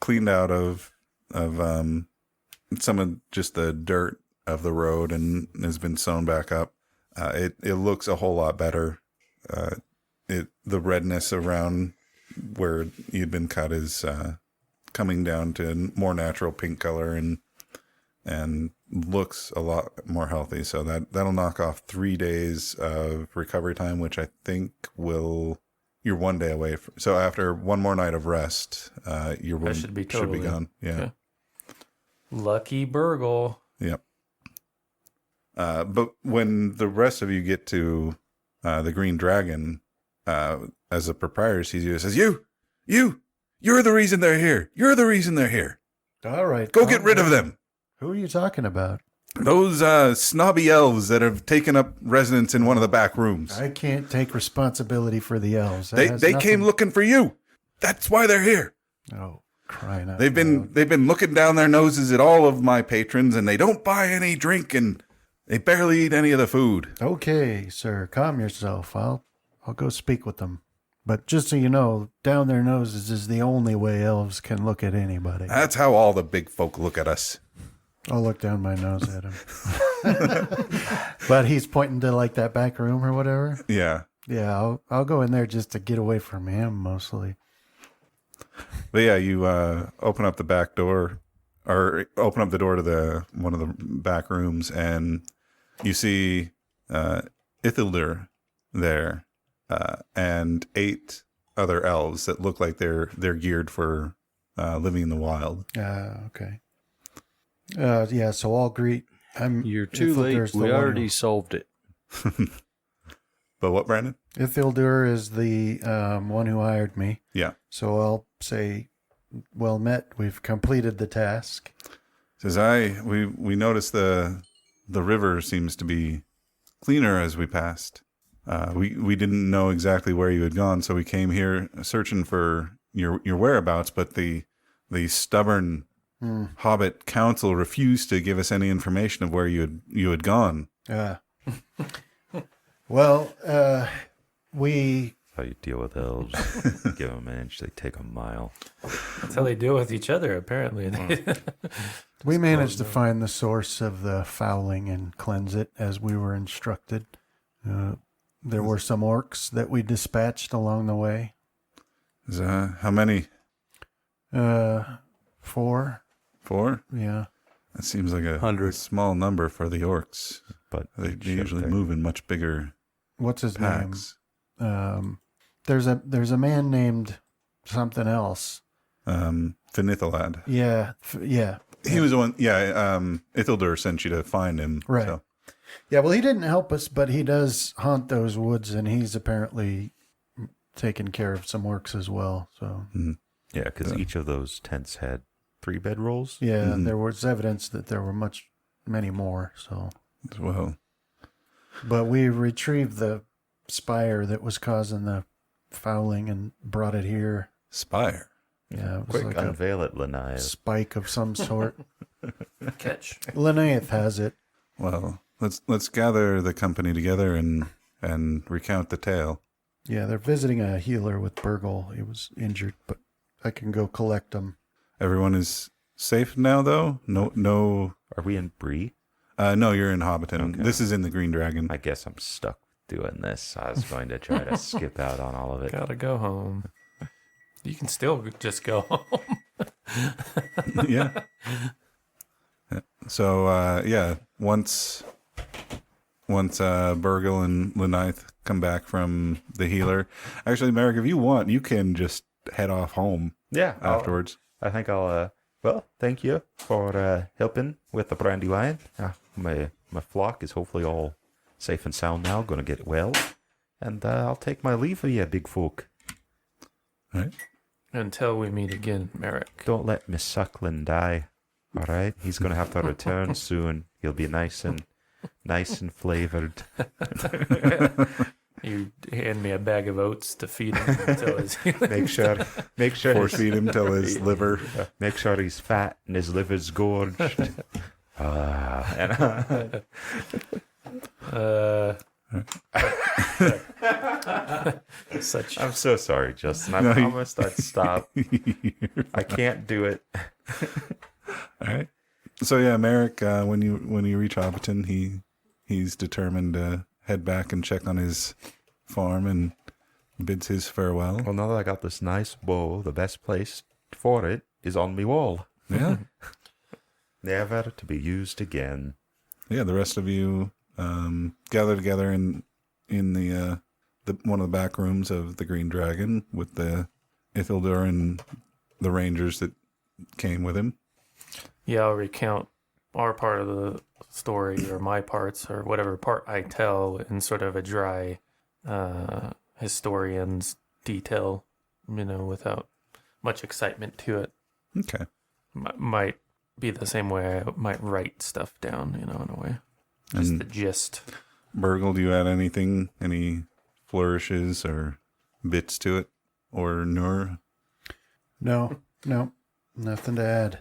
cleaned out of some of just the dirt of the road and has been sewn back up, it looks a whole lot better. The redness around where you'd been cut is coming down to a more natural pink color and looks a lot more healthy. So that'll knock off 3 days of recovery time, which I think you're 1 day away from. So after one more night of rest, your wound should be totally gone. Yeah. okay. Lucky Burgle. Yep. But when the rest of you get to the Green Dragon, as a proprietor sees you, says, you're the reason they're here. You're the reason they're here. All right. Go get rid of them. Who are you talking about? Those snobby elves that have taken up residence in one of the back rooms. I can't take responsibility for the elves. That They has came nothing- looking for you. That's why they're here. Oh, crying out! They've loud. been looking down their noses at all of my patrons, and they don't buy any drink, and they barely eat any of the food. Okay, sir, calm yourself. I'll go speak with them. But just so you know, down their noses is the only way elves can look at anybody. That's how all the big folk look at us. I'll look down my nose at him. But he's pointing to like that back room or whatever. Yeah. Yeah, I'll go in there just to get away from him mostly. But yeah, you open up the back door, or open up the door to one of the back rooms, and you see Ithildur there, and 8 other elves that look like they're geared for living in the wild. Okay. Yeah, so I'll greet. You're too Ithildur's late. the We one already who- solved it. But what, Brandon? Ithildur is the one who hired me. Yeah. So I'll say, well met. We've completed the task. Says we noticed the river seems to be cleaner as we passed. We didn't know exactly where you had gone, so we came here searching for your whereabouts, but the stubborn Hobbit council refused to give us any information of where you had gone. Well, we How you deal with elves. Give them an inch, they take a mile. That's how they deal with each other, apparently. we managed to find the source of the fouling and cleanse it as we were instructed. There were some orcs that we dispatched along the way. How many? 4. 4? Yeah. That seems like a 100. small number for the orcs. But They ship usually there. move in much bigger What's his packs. name? There's a man named something else. Finithalad. Yeah. Yeah. He was the one. Yeah. Ithildur sent you to find him. Right. So. Yeah, well, he didn't help us, but he does haunt those woods, and he's apparently taken care of some orcs as well. So, Yeah, because each of those tents had 3 bedrolls. yeah, there was evidence that there were many more. So, As well. but we retrieved the spire that was causing the fouling and brought it here. Spire. Yeah, it was Quick, like unveil it, a Lanai. spike of some sort. Catch. Linnaeus has it. Well, let's gather the company together and recount the tale. Yeah, they're visiting a healer with Burgle. He was injured, but I can go collect him. Everyone is safe now, though. No. Are we in Bree? No, you're in Hobbiton. Okay. This is in the Green Dragon. I guess I'm stuck doing this. I was going to try to skip out on all of it. Gotta go home. You can still just go home. Yeah. So once Burgle and Lenaith come back from the healer, actually, Merrick, if you want, you can just head off home Yeah. afterwards. I think I'll. Well, thank you for helping with the brandywine. My flock is hopefully all safe and sound now. Going to get well, and I'll take my leave of you, big folk. All right. Until we meet again, Merrick. Don't let Miss Suckling die. All right, he's going to have to return soon. He'll be nice and flavored. You hand me a bag of oats to feed him until his Make sure Force his, feed him till his liver. make sure he's fat and his liver's gorged. And such. I'm so sorry, Justin. I No, promised I'd stop. I can't do it. All right. So yeah, Merrick, when you reach Hobbiton, he's determined to head back and check on his farm and bids his farewell. Well, now that I got this nice bow, the best place for it is on me wall. Yeah. Never to be used again. Yeah, the rest of you gather together in the one of the back rooms of the Green Dragon with the Ithildur and the rangers that came with him. Yeah, I'll recount our part of the story, or my parts, or whatever part I tell in sort of a dry historian's detail, without much excitement to it. Okay. Might be the same way I might write stuff down, in a way. Just And the gist. Burgle, do you add anything, any flourishes or bits to it? Or Nur? No, nothing to add.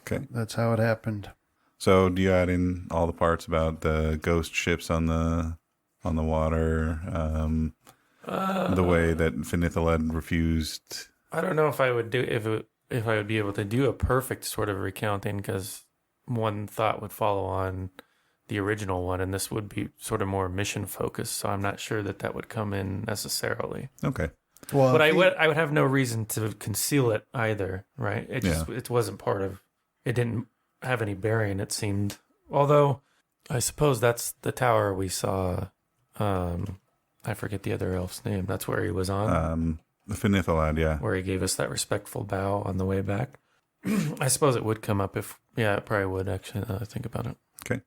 Okay. That's how it happened. So do you add in all the parts about the ghost ships on the water, the way that Finithaled refused? I don't know if I would if I would be able to do a perfect sort of recounting, because one thought would follow on the original one, and this would be sort of more mission focused. So I'm not sure that would come in necessarily. Okay. Well, But I would have no reason to conceal it either, right? It wasn't part of. It didn't have any bearing, it seemed. Although, I suppose that's the tower we saw. I forget the other elf's name. That's where he was on. The Finithalad, yeah. Where he gave us that respectful bow on the way back. I suppose it would come up if. Yeah, it probably would, actually, now that I think about it. Okay.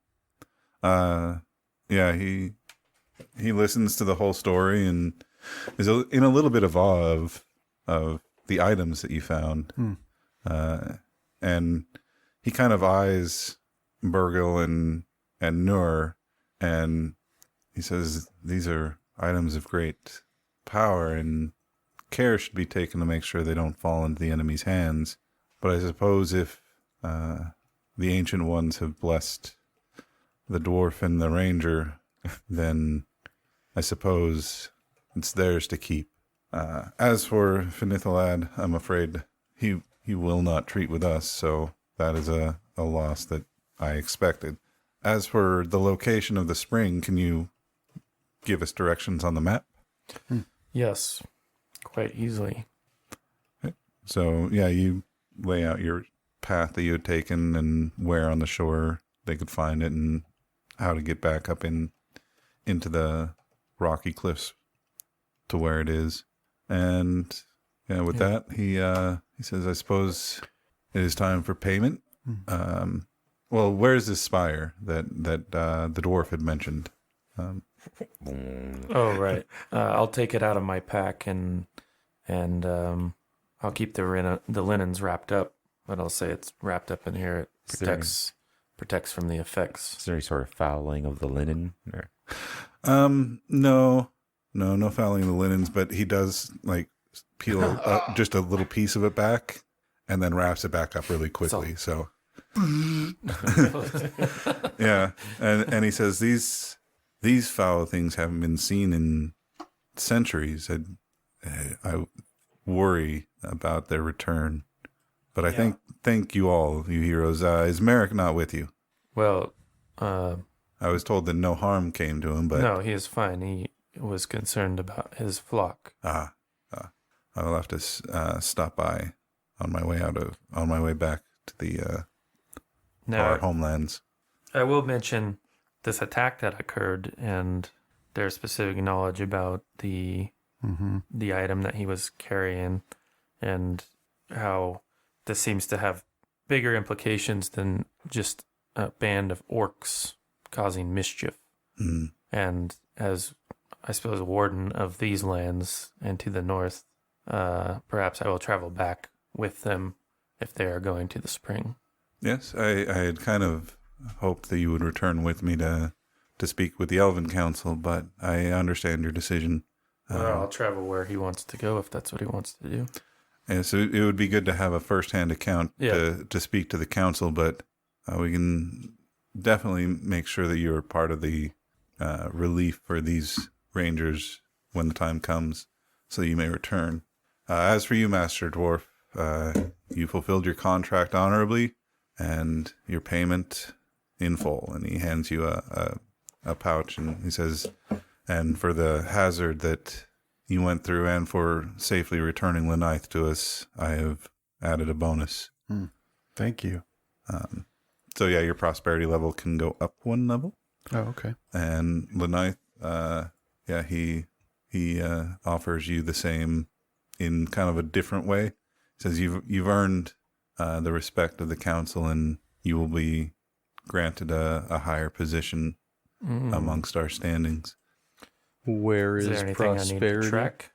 Yeah, he listens to the whole story and is in a little bit of awe of the items that you found. And he kind of eyes Burgle and Nur, and he says, these are items of great power, and care should be taken to make sure they don't fall into the enemy's hands. But I suppose if the Ancient Ones have blessed the dwarf and the ranger, then I suppose it's theirs to keep. As for Finithalad, I'm afraid he will not treat with us, so that is a loss that I expected. As for the location of the spring, can you give us directions on the map? Yes, quite easily. So, yeah, you lay out your path that you had taken and where on the shore they could find it and how to get back up into the rocky cliffs to where it is. And yeah, with that, he says, I suppose it is time for payment. Well, where's this spire that the dwarf had mentioned? Oh, right. I'll take it out of my pack and I'll keep the linens wrapped up, but I'll say it's wrapped up in here. It protects from the effects. Is there any sort of fouling of the linen? Or? No fouling of the linens, but he does like peel just a little piece of it back and then wraps it back up really quickly. So yeah, and he says these foul things haven't been seen in centuries. I worry about their return, but I thank you all, you heroes. Is Merrick not with you? Well, I was told that no harm came to him, but no, he is fine. He was concerned about his flock. I will have to stop by on my way back to the our homelands. I will mention this attack that occurred and their specific knowledge about the item that he was carrying and how this seems to have bigger implications than just a band of orcs causing mischief. And as I suppose warden of these lands and to the north, perhaps I will travel back with them if they are going to the spring. Yes, I had kind of hoped that you would return with me to speak with the Elven Council, but I understand your decision. Well, I'll travel where he wants to go if that's what he wants to do. Yeah, so it would be good to have a first-hand account to speak to the council, but we can definitely make sure that you're part of the relief for these rangers when the time comes, so you may return. As for you, Master Dwarf, you fulfilled your contract honorably, and your payment in full. And he hands you a pouch, and he says, and for the hazard that you went through and for safely returning Lenaith to us, I have added a bonus. Thank you. So yeah, your prosperity level can go up 1 level. Oh, okay. And Lenaith, he offers you the same in kind of a different way. He says you've earned the respect of the council, and you will be granted a higher position amongst our standings. Where is there anything prosperity? I need to track?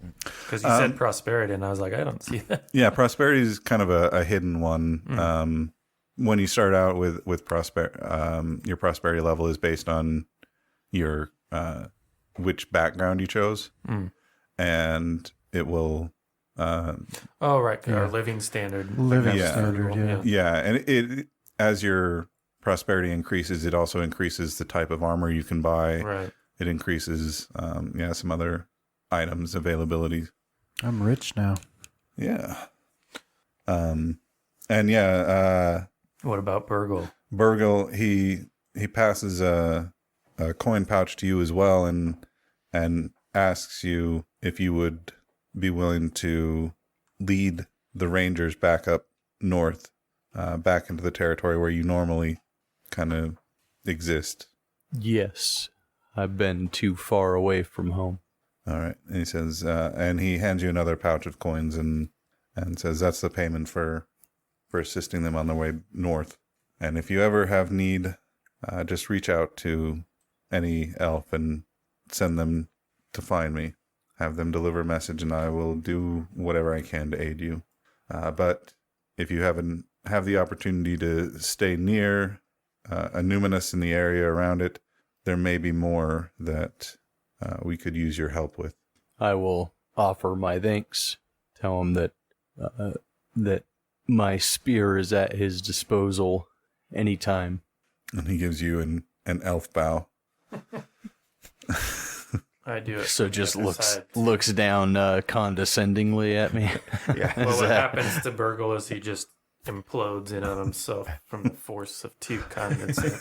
Because you said prosperity, and I was like, I don't see that. Yeah, prosperity is kind of a hidden one. When you start out with your prosperity level is based on your which background you chose, and it will. Oh, right. Our living standard. Living standard, yeah. Yeah, and it as your prosperity increases, it also increases the type of armor you can buy. Right. It increases, some other items availability. I'm rich now. Yeah. And yeah, What about Burgle? Burgle, he passes a coin pouch to you as well, and asks you if you would be willing to lead the Rangers back up north, back into the territory where you normally kind of exist. Yes. I've been too far away from home. All right. And he says, and he hands you another pouch of coins and says that's the payment for assisting them on their way north. And if you ever have need, just reach out to any elf and send them to find me. Have them deliver a message, and I will do whatever I can to aid you. But if you have the opportunity to stay near a numinous in the area around it, there may be more that we could use your help with. I will offer my thanks. Tell him that that my spear is at his disposal anytime. And he gives you an elf bow. I do it. So from the just other looks side. looks down condescendingly at me. Yeah. Well, Is what that- happens to Burgle is he just implodes in on himself from the force of two condensing.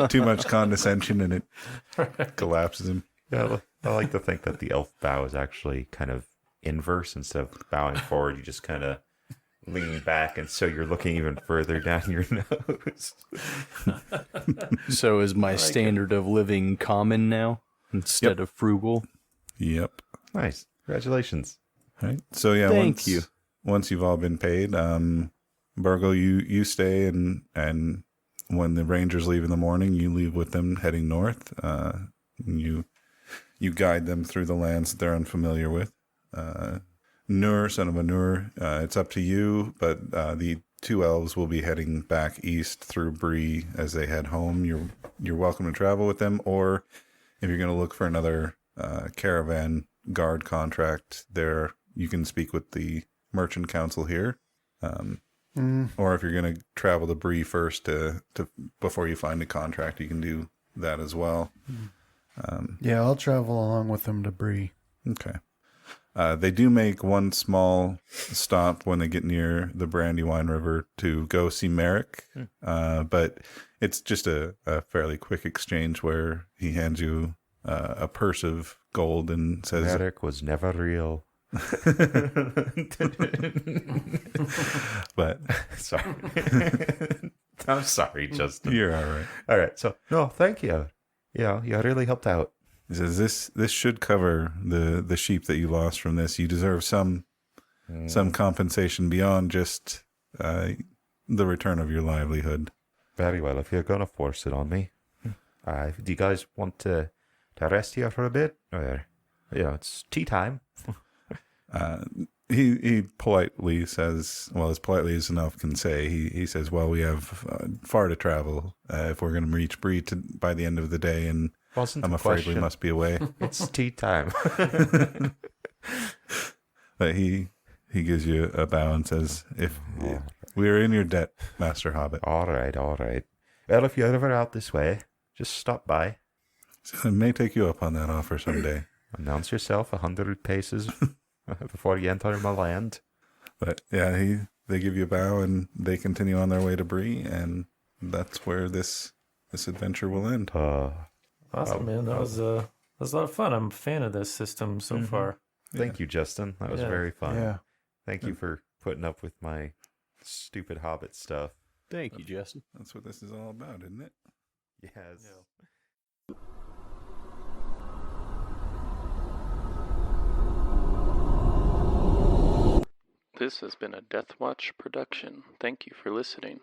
Too much condescension and it collapses him. Yeah, I like to think that the elf bow is actually kind of inverse. Instead of bowing forward, you just kind of lean back, and so you're looking even further down your nose. So is my like standard of living common now instead of frugal? Yep. Nice. Congratulations. Right. So yeah, Thank you. Once you've all been paid, Burgle, you stay and when the Rangers leave in the morning, you leave with them heading north. You guide them through the lands that they're unfamiliar with. Nur, son of Anur, it's up to you, but the two elves will be heading back east through Bree as they head home. You're welcome to travel with them, or if you're going to look for another caravan guard contract, there you can speak with the merchant council here. Or if you're going to travel to Bree first to before you find a contract, you can do that as well. Yeah, I'll travel along with them to Bree. Okay. They do make one small stop when they get near the Brandywine River to go see Merrick, but it's just a fairly quick exchange where he hands you a purse of gold and says, Merrick was never real. but Sorry. I'm sorry, Justin. you're all right. All right. So, no, thank you. Yeah, you really helped out. He says, this should cover the sheep that you lost from this. You deserve some compensation beyond just the return of your livelihood. Very well. If you're going to force it on me, do you guys want to rest here for a bit? Or, it's tea time. He politely says, well, as politely as an elf can say, he says, well, we have far to travel if we're going to reach Bree by the end of the day, and Wasn't I'm the afraid question. we must be away. It's tea time. But he gives you a bow and says, if we are in your debt, Master Hobbit. All right. Well, if you're ever out this way, just stop by. So I may take you up on that offer someday. Announce yourself 100 paces before you enter my land. But yeah, they give you a bow and they continue on their way to Bree, and that's where this adventure will end. Awesome, man. That was a lot of fun. I'm a fan of this system so far. Thank you, Justin. That was very fun. Yeah. Thank you for putting up with my stupid Hobbit stuff. Thank you, Justin. That's what this is all about, isn't it? Yes. This has been a Deathwatch production. Thank you for listening.